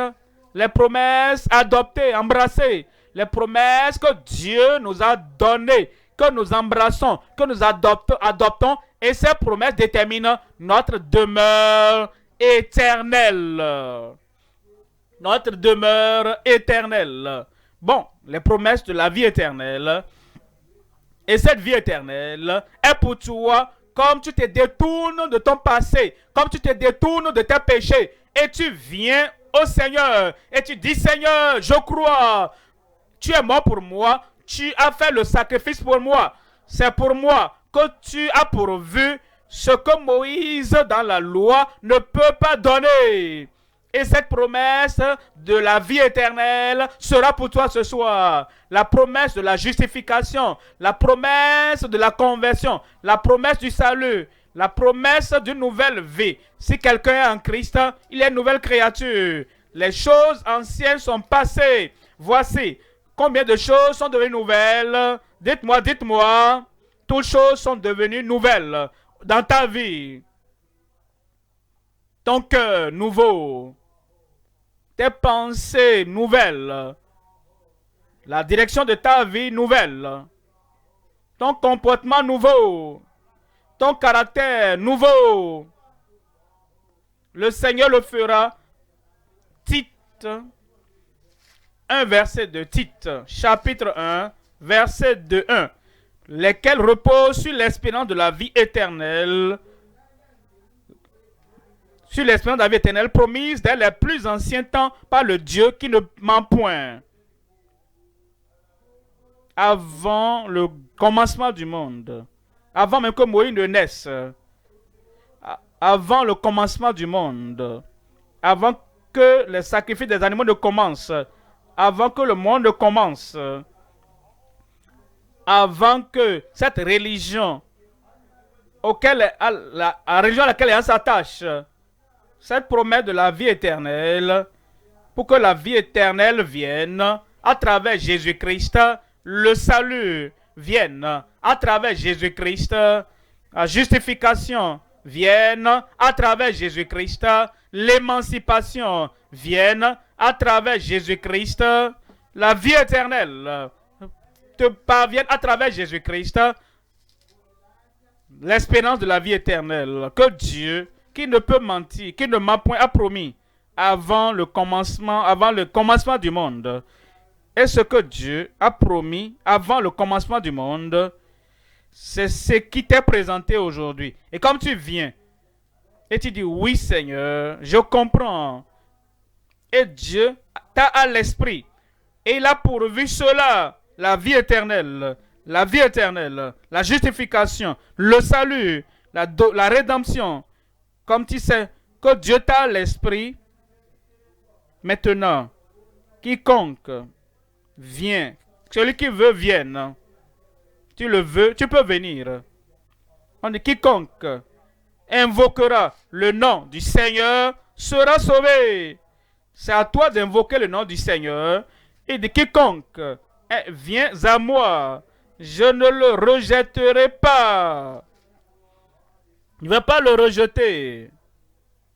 adoptées, embrassées, les promesses que Dieu nous a données, que nous embrassons, que nous adoptons, et ces promesses déterminent notre demeure éternelle. Notre demeure éternelle. Bon, les promesses de la vie éternelle. Et cette vie éternelle est pour toi comme tu te détournes de ton passé, comme tu te détournes de tes péchés, et tu viens au Seigneur, et tu dis, Seigneur, je crois, tu es mort pour moi, tu as fait le sacrifice pour moi, c'est pour moi que tu as pourvu ce que Moïse dans la loi ne peut pas donner. Et cette promesse de la vie éternelle sera pour toi ce soir. La promesse de la justification, la promesse de la conversion, la promesse du salut, la promesse d'une nouvelle vie. Si quelqu'un est en Christ, il est une nouvelle créature. Les choses anciennes sont passées. Voici combien de choses sont devenues nouvelles. Dites-moi, toutes choses sont devenues nouvelles dans ta vie. Ton cœur nouveau, tes pensées nouvelles, la direction de ta vie nouvelle, ton comportement nouveau, ton caractère nouveau. Le Seigneur le fera. Tite, un verset de Tite, chapitre 1, verset 2-1, lesquels reposent sur l'espérance de la vie éternelle, sur l'espérance de la vie éternelle promise dès les plus anciens temps par le Dieu qui ne ment point. Avant le commencement du monde, avant même que Moïse ne naisse, avant le commencement du monde, avant que les sacrifices des animaux ne commencent, avant que le monde ne commence, avant que cette religion la religion à laquelle elle s'attache, cette promesse de la vie éternelle, pour que la vie éternelle vienne à travers Jésus-Christ, le salut vienne à travers Jésus-Christ, la justification vienne à travers Jésus-Christ, l'émancipation vienne à travers Jésus-Christ, la vie éternelle te parvienne à travers Jésus-Christ, l'espérance de la vie éternelle que Dieu, qui ne peut mentir, qui ne ment point, a promis avant le commencement du monde. Et ce que Dieu a promis avant le commencement du monde, c'est ce qui t'est présenté aujourd'hui. Et comme tu viens et tu dis, oui Seigneur, je comprends. Et Dieu t'a à l'esprit. Et il a pourvu cela, la vie éternelle, la justification, le salut, la rédemption. Comme tu sais que Dieu t'a à l'esprit, maintenant, quiconque vient, celui qui veut vienne. Tu le veux, tu peux venir. On dit quiconque invoquera le nom du Seigneur sera sauvé. C'est à toi d'invoquer le nom du Seigneur. Et de quiconque viens à moi, je ne le rejetterai pas. Il ne va pas le rejeter.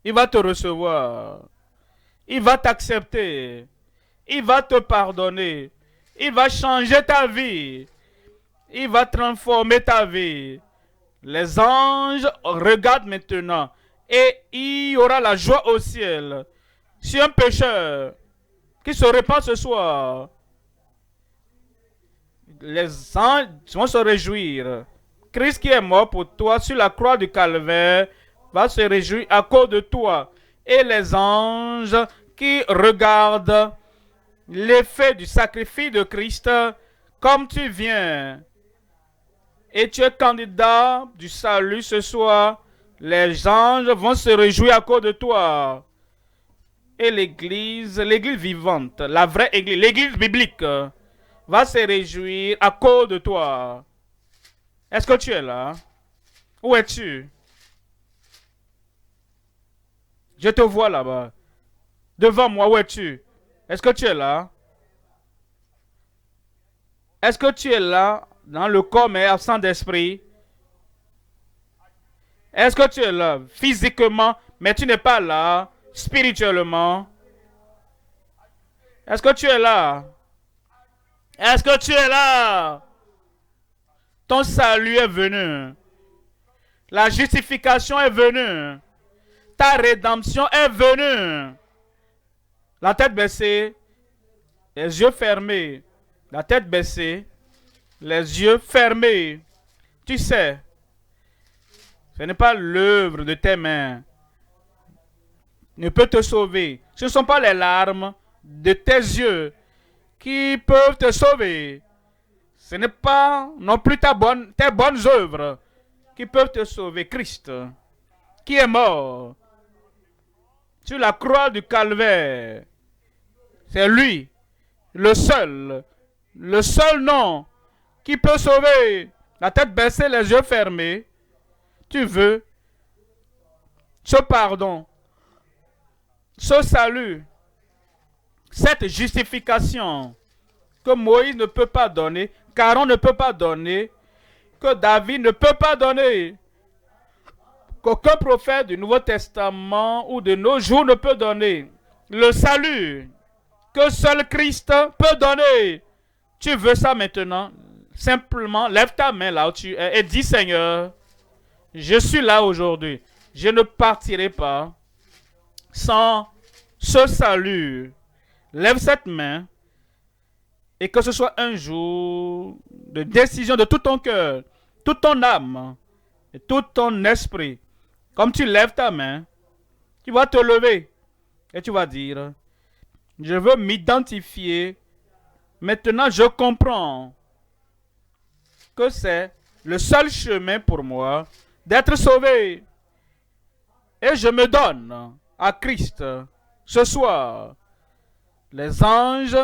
Il va te recevoir. Il va t'accepter. Il va te pardonner. Il va changer ta vie. Il va transformer ta vie. Les anges regardent maintenant et il y aura la joie au ciel. Si un pécheur qui se répand ce soir, les anges vont se réjouir. Christ qui est mort pour toi sur la croix du calvaire va se réjouir à cause de toi. Et les anges qui regardent l'effet du sacrifice de Christ, comme tu viens et tu es candidat du salut ce soir, les anges vont se réjouir à cause de toi. Et l'église vivante, la vraie église, l'église biblique, va se réjouir à cause de toi. Est-ce que tu es là? Où es-tu? Je te vois là-bas. Devant moi, où es-tu? Est-ce que tu es là? Est-ce que tu es là dans le corps mais absent d'esprit? Est-ce que tu es là physiquement mais tu n'es pas là spirituellement? Est-ce que tu es là? Est-ce que tu es là? Ton salut est venu. La justification est venue. Ta rédemption est venue. La tête baissée, les yeux fermés. La tête baissée, les yeux fermés. Tu sais, ce n'est pas l'œuvre de tes mains ne peut te sauver. Ce ne sont pas les larmes de tes yeux qui peuvent te sauver. Ce n'est pas non plus tes bonnes œuvres qui peuvent te sauver. Christ, qui est mort sur la croix du calvaire, c'est lui, le seul nom qui peut sauver. La tête baissée, les yeux fermés. Tu veux ce pardon, ce salut, cette justification que Moïse ne peut pas donner, qu'Aaron ne peut pas donner, que David ne peut pas donner, qu'aucun prophète du Nouveau Testament ou de nos jours ne peut donner. Le salut que seul Christ peut donner. Tu veux ça maintenant? Simplement, lève ta main là où tu es et dis, Seigneur, je suis là aujourd'hui. Je ne partirai pas sans ce salut. Lève cette main et que ce soit un jour de décision de tout ton cœur, toute ton âme et tout ton esprit. Comme tu lèves ta main, tu vas te lever et tu vas dire, je veux m'identifier. Maintenant, je comprends que c'est le seul chemin pour moi d'être sauvé. Et je me donne à Christ ce soir. Les anges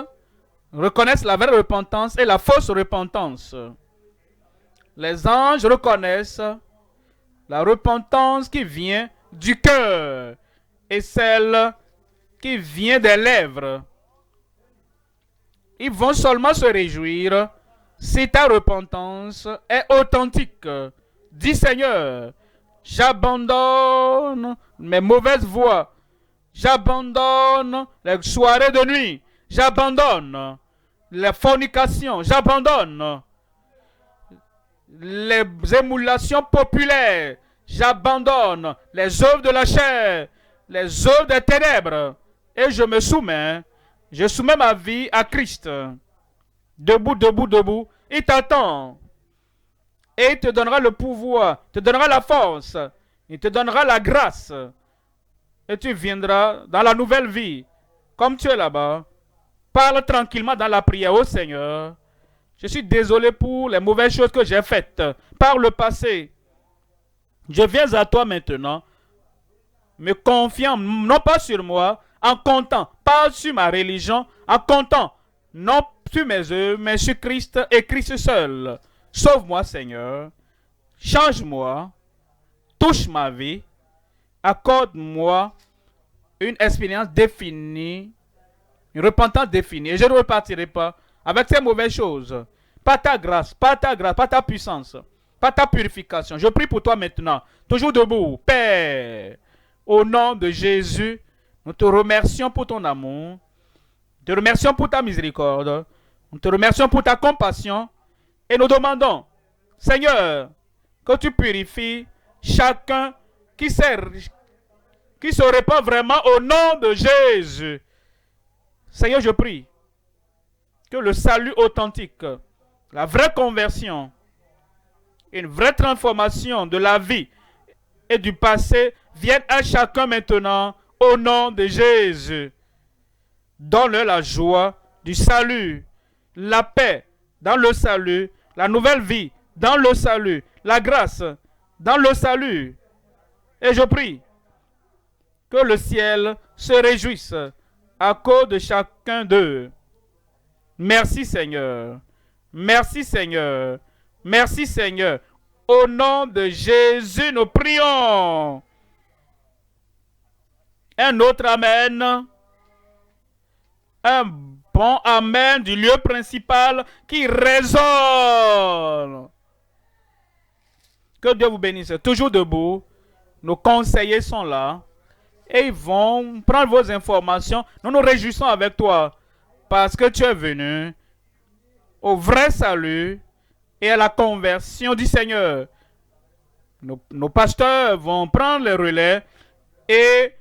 reconnaissent la vraie repentance et la fausse repentance. Les anges reconnaissent la repentance qui vient du cœur et celle qui vient des lèvres. Ils vont seulement se réjouir si ta repentance est authentique. Dis, Seigneur, j'abandonne mes mauvaises voies. J'abandonne les soirées de nuit. J'abandonne les fornications. J'abandonne les émulations populaires. J'abandonne les œuvres de la chair, les œuvres des ténèbres. Et je me soumets. Je soumets ma vie à Christ. Debout, debout, debout. Il t'attend. Et il te donnera le pouvoir, te donnera la force, il te donnera la grâce. Et tu viendras dans la nouvelle vie. Comme tu es là-bas, parle tranquillement dans la prière. Oh Seigneur, je suis désolé pour les mauvaises choses que j'ai faites par le passé. Je viens à toi maintenant, me confiant non pas sur moi, en comptant, pas sur ma religion, en comptant, non sur mes œuvres, mais sur Christ et Christ seul. Sauve-moi, Seigneur. Change-moi. Touche ma vie. Accorde-moi une expérience définie, une repentance définie. Et je ne repartirai pas avec ces mauvaises choses. Pas ta grâce, pas ta puissance, pas ta purification. Je prie pour toi maintenant. Toujours debout. Père, au nom de Jésus, nous te remercions pour ton amour. Nous te remercions pour ta miséricorde. Nous te remercions pour ta compassion. Et nous demandons, Seigneur, que tu purifies chacun qui se répand vraiment au nom de Jésus. Seigneur, je prie que le salut authentique, la vraie conversion, une vraie transformation de la vie et du passé viennent à chacun maintenant au nom de Jésus. Donne-leur la joie du salut, la paix dans le salut, la nouvelle vie dans le salut, la grâce dans le salut. Et je prie que le ciel se réjouisse à cause de chacun d'eux. Merci Seigneur. Merci Seigneur. Merci Seigneur. Au nom de Jésus, nous prions. Un autre Amen. Un bon Amen du lieu principal qui résonne. Que Dieu vous bénisse. Toujours debout. Nos conseillers sont là. Et ils vont prendre vos informations. Nous nous réjouissons avec toi. Parce que tu es venu au vrai salut et à la conversion du Seigneur. Nos pasteurs vont prendre le relais et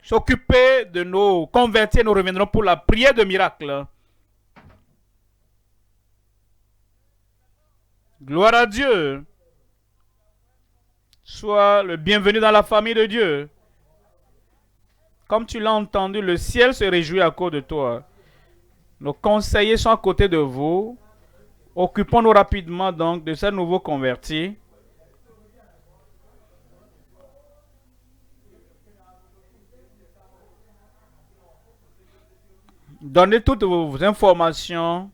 s'occuper de nos convertis. Nous reviendrons pour la prière de miracle. Gloire à Dieu. Sois le bienvenu dans la famille de Dieu. Comme tu l'as entendu, le ciel se réjouit à cause de toi. Nos conseillers sont à côté de vous. Occupons-nous rapidement donc de ces nouveaux convertis. Donnez toutes vos informations,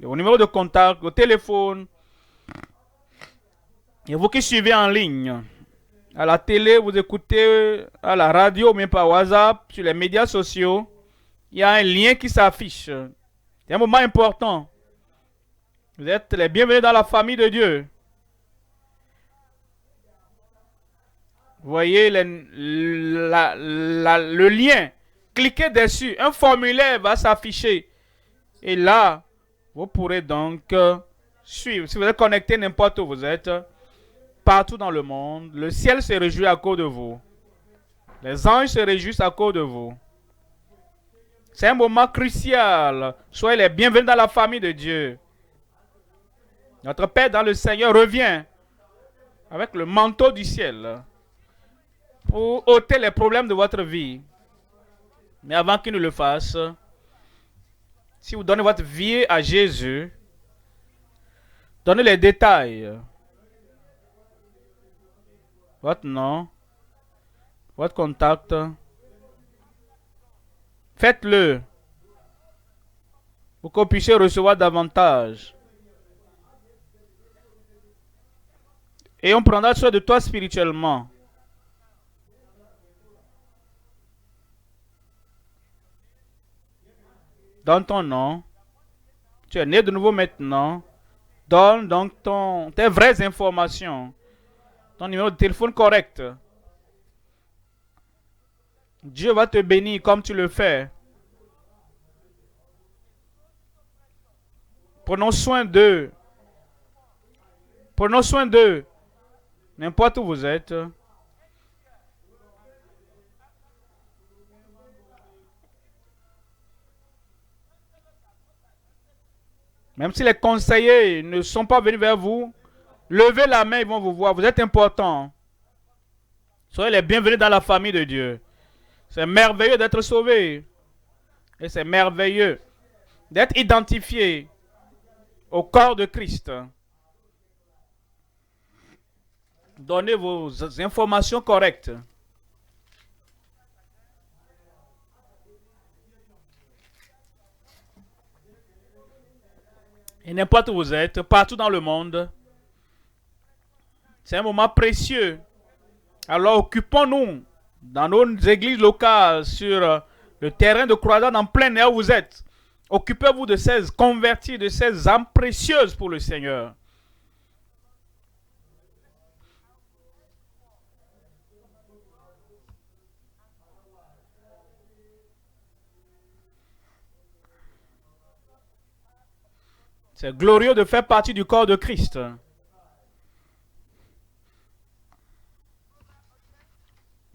vos numéros de contact, vos téléphones. Et vous qui suivez en ligne, à la télé, vous écoutez à la radio, même par WhatsApp, sur les médias sociaux, il y a un lien qui s'affiche. C'est un moment important. Vous êtes les bienvenus dans la famille de Dieu. Vous voyez le lien. Cliquez dessus. Un formulaire va s'afficher. Et là, vous pourrez donc suivre. Si vous êtes connecté n'importe où vous êtes, partout dans le monde, le ciel se réjouit à cause de vous. Les anges se réjouissent à cause de vous. C'est un moment crucial. Soyez les bienvenus dans la famille de Dieu. Notre Père dans le Seigneur revient avec le manteau du ciel pour ôter les problèmes de votre vie. Mais avant qu'il ne le fasse, si vous donnez votre vie à Jésus, donnez les détails. Votre nom, votre contact. Faites-le pour que vous puissiez recevoir davantage. Et on prendra soin de toi spirituellement. Dans ton nom, tu es né de nouveau maintenant. Donne donc tes vraies informations. Ton numéro de téléphone correct. Dieu va te bénir comme tu le fais. Prenons soin d'eux. Prenons soin d'eux. N'importe où vous êtes. Même si les conseillers ne sont pas venus vers vous, levez la main, ils vont vous voir. Vous êtes important. Soyez les bienvenus dans la famille de Dieu. C'est merveilleux d'être sauvé. Et c'est merveilleux d'être identifié au corps de Christ. Donnez vos informations correctes. Et n'importe où vous êtes, partout dans le monde, c'est un moment précieux. Alors occupons-nous dans nos églises locales, sur le terrain de croisade en plein air où vous êtes. Occupez-vous de ces convertis, de ces âmes précieuses pour le Seigneur. C'est glorieux de faire partie du corps de Christ.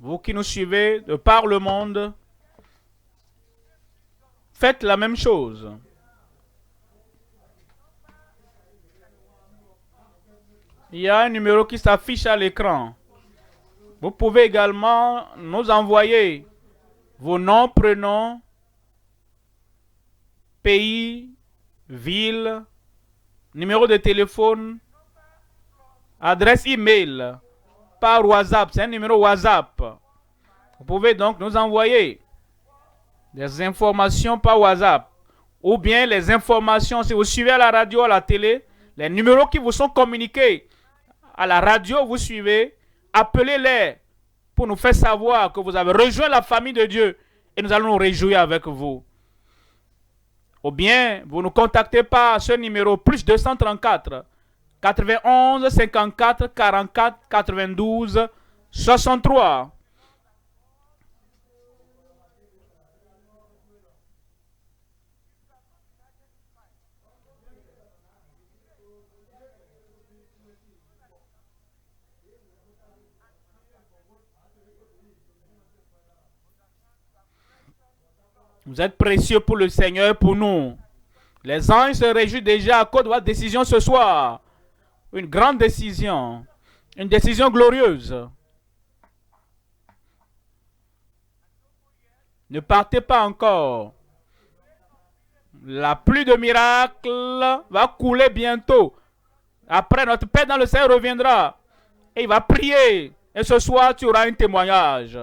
Vous qui nous suivez de par le monde, faites la même chose. Il y a un numéro qui s'affiche à l'écran. Vous pouvez également nous envoyer vos noms, prénoms, pays, ville, numéro de téléphone, adresse email par WhatsApp. C'est un numéro WhatsApp. Vous pouvez donc nous envoyer des informations par WhatsApp ou bien les informations si vous suivez à la radio, à la télé, les numéros qui vous sont communiqués à la radio, vous suivez, appelez-les pour nous faire savoir que vous avez rejoint la famille de Dieu et nous allons nous réjouir avec vous. Ou bien, vous nous contactez par ce numéro plus 234 91 54 44 92 63. Vous êtes précieux pour le Seigneur et pour nous. Les anges se réjouissent déjà à cause de votre décision ce soir. Une grande décision. Une décision glorieuse. Ne partez pas encore. La pluie de miracles va couler bientôt. Après, notre Père dans le ciel reviendra. Et il va prier. Et ce soir, tu auras un témoignage.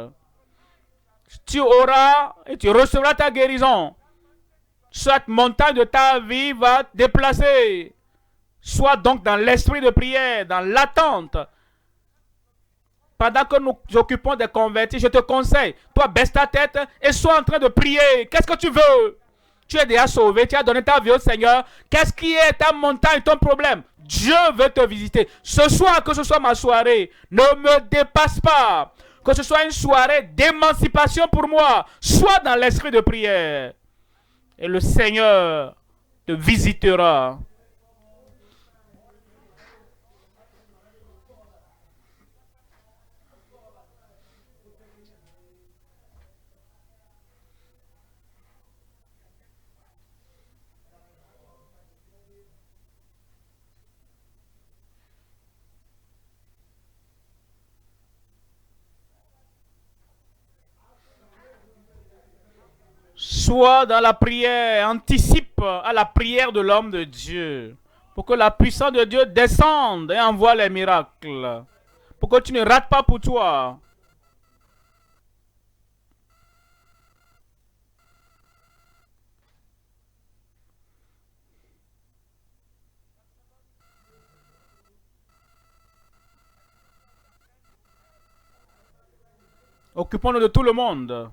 Tu auras et tu recevras ta guérison. Cette montagne de ta vie va te déplacer. Sois donc dans l'esprit de prière, dans l'attente. Pendant que nous occupons des convertis, je te conseille, toi baisse ta tête et sois en train de prier. Qu'est-ce que tu veux? Tu es déjà sauvé, tu as donné ta vie au Seigneur. Qu'est-ce qui est ta montagne, ton problème? Dieu veut te visiter. Ce soir, que ce soit ma soirée, ne me dépasse pas. Que ce soit une soirée d'émancipation pour moi. Sois dans l'esprit de prière. Et le Seigneur te visitera. Sois dans la prière, anticipe à la prière de l'homme de Dieu. Pour que la puissance de Dieu descende et envoie les miracles. Pour que tu ne rates pas pour toi. Occupons-nous de tout le monde.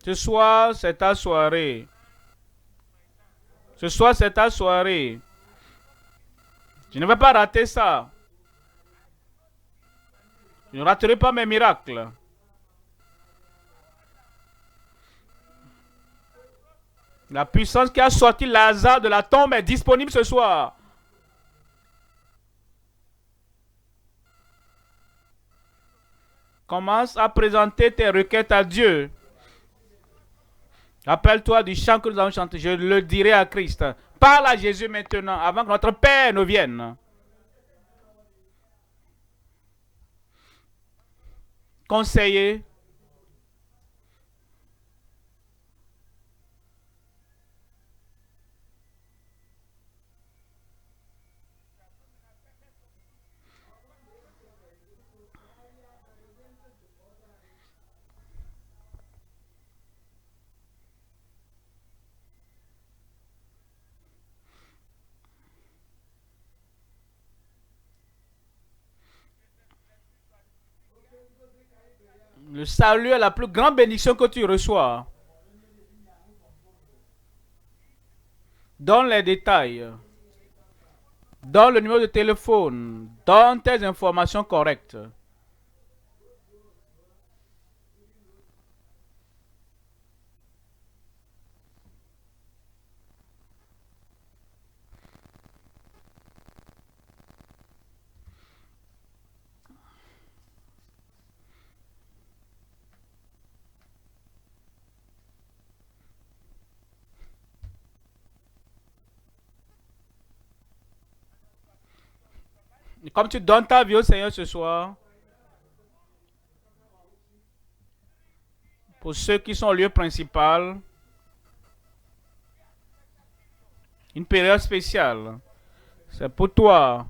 Ce soir, c'est ta soirée. Ce soir, c'est ta soirée. Je ne vais pas rater ça. Je ne raterai pas mes miracles. La puissance qui a sorti Lazare de la tombe est disponible ce soir. Commence à présenter tes requêtes à Dieu. Rappelle-toi du chant que nous avons chanté. Je le dirai à Christ. Parle à Jésus maintenant, avant que notre Père ne vienne. Conseiller. Le salut est la plus grande bénédiction que tu reçois. Donne les détails. Donne le numéro de téléphone. Donne tes informations correctes. Comme tu donnes ta vie au Seigneur ce soir, pour ceux qui sont au lieu principal, une période spéciale. C'est pour toi.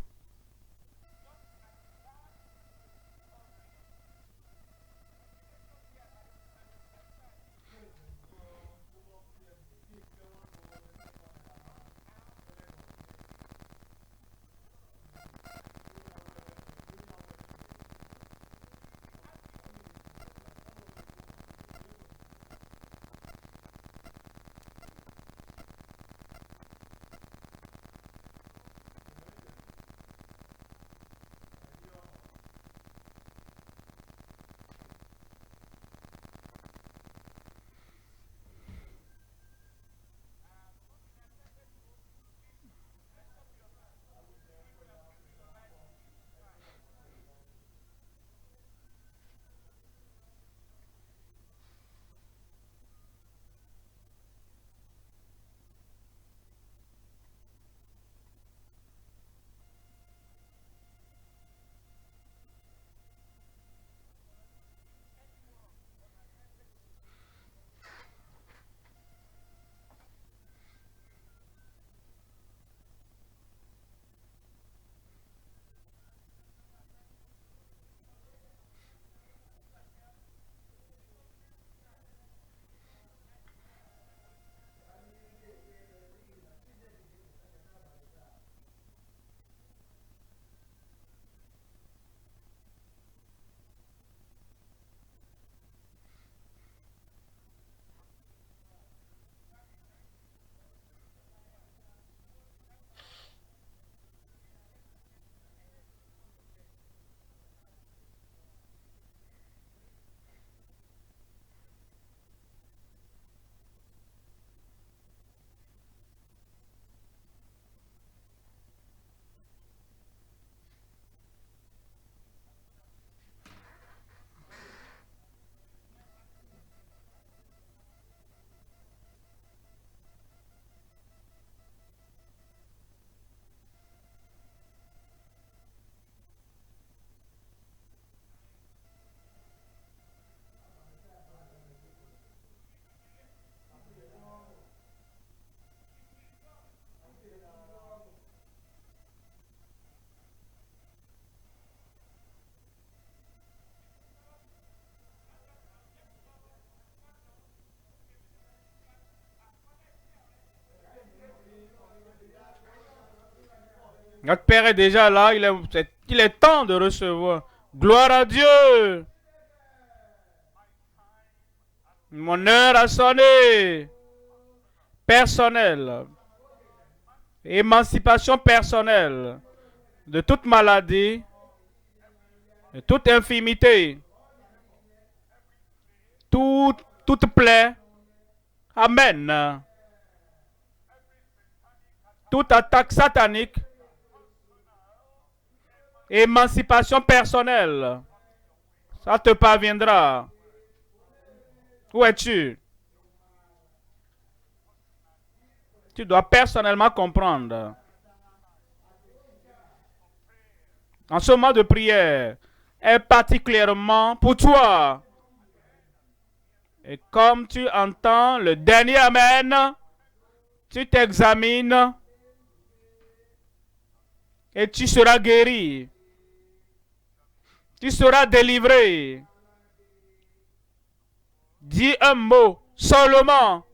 Notre Père est déjà là, il est temps de recevoir. Gloire à Dieu. Mon heure a sonné. Personnel. Émancipation personnelle. De toute maladie. De toute infirmité. Toute plaie. Amen. Toute attaque satanique. Émancipation personnelle. Ça te parviendra. Où es-tu? Tu dois personnellement comprendre. En ce moment de prière est particulièrement pour toi. Et comme tu entends le dernier Amen, tu t'examines et tu seras guéri. Tu seras délivré. Dis un mot seulement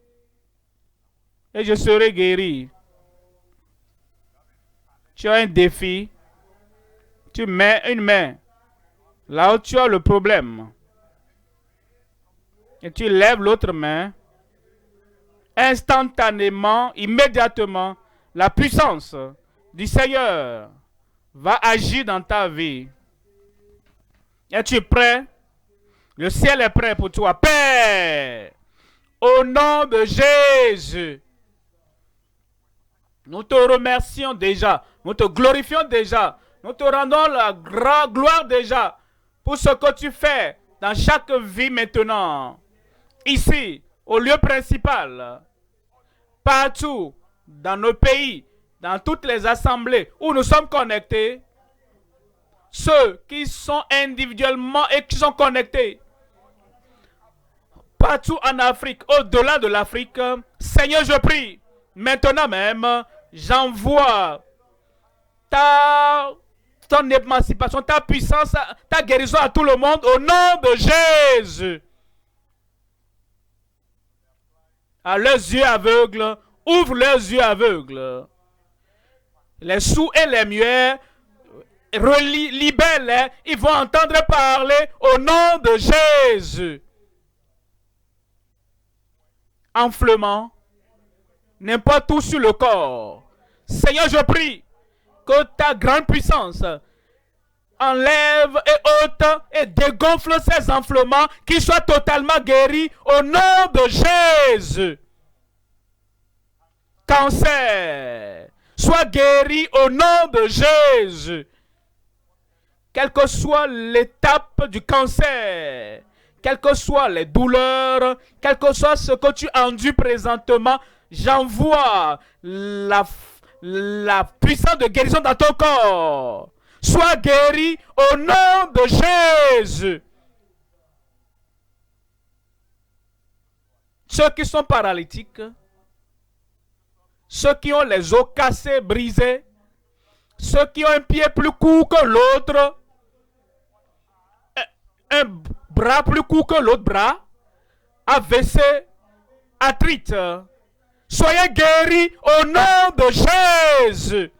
et je serai guéri. Tu as un défi. Tu mets une main là où tu as le problème. Et tu lèves l'autre main. Instantanément, immédiatement, la puissance du Seigneur va agir dans ta vie. Es-tu prêt? Le ciel est prêt pour toi. Père, au nom de Jésus, nous te remercions déjà. Nous te glorifions déjà. Nous te rendons la grande gloire déjà pour ce que tu fais dans chaque vie maintenant. Ici, au lieu principal, partout, dans nos pays, dans toutes les assemblées où nous sommes connectés, ceux qui sont individuellement et qui sont connectés partout en Afrique, au-delà de l'Afrique. Seigneur, je prie, maintenant même, j'envoie ton émancipation, ta puissance, ta guérison à tout le monde au nom de Jésus. À leurs yeux aveugles, ouvre leurs yeux aveugles. Les sourds et les muets, libère-les, ils vont entendre parler au nom de Jésus. Enflement, n'importe où sur le corps. Seigneur, je prie que ta grande puissance enlève et ôte et dégonfle ces enflements, qu'ils soient totalement guéris au nom de Jésus. Cancer, sois guéri au nom de Jésus. Quelle que soit l'étape du cancer, quelles que soient les douleurs, quel que soit ce que tu endures présentement, j'envoie la puissance de guérison dans ton corps. Sois guéri au nom de Jésus. Ceux qui sont paralytiques, ceux qui ont les os cassés, brisés, ceux qui ont un pied plus court que l'autre, un bras plus court que l'autre bras, AVC, arthrite, soyez guéris au nom de Jésus.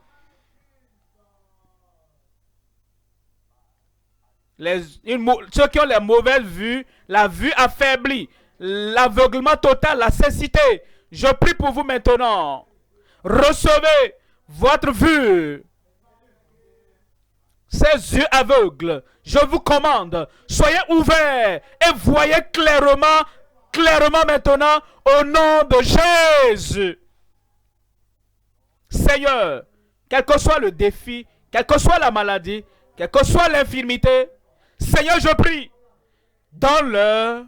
Ceux qui ont les mauvaises vues, la vue affaiblie, l'aveuglement total, la cécité, je prie pour vous maintenant. Recevez votre vue. Ces yeux aveugles, je vous commande, soyez ouverts et voyez clairement maintenant au nom de Jésus. Seigneur, quel que soit le défi, quelle que soit la maladie, quelle que soit l'infirmité, Seigneur, je prie, donne-leur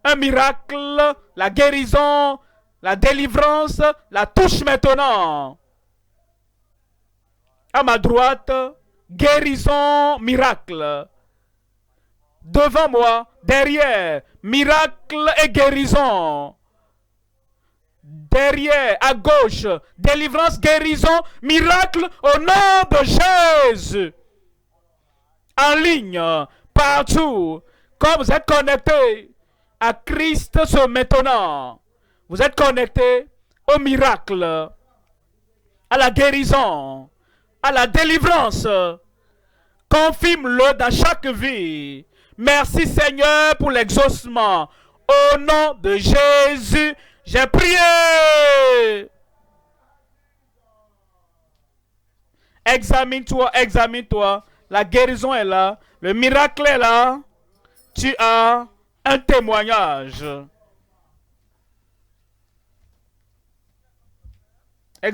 un miracle, la guérison, la délivrance, la touche maintenant. À ma droite, guérison, miracle. Devant moi, derrière, miracle et guérison. Derrière, à gauche, délivrance, guérison, miracle au nom de Jésus. En ligne, partout, comme vous êtes connectés à Christ ce maintenant, vous êtes connectés au miracle, à la guérison, à la délivrance. Confirme-le dans chaque vie. Merci Seigneur pour l'exaucement. Au nom de Jésus, j'ai prié. Examine-toi, examine-toi. La guérison est là. Le miracle est là. Tu as un témoignage.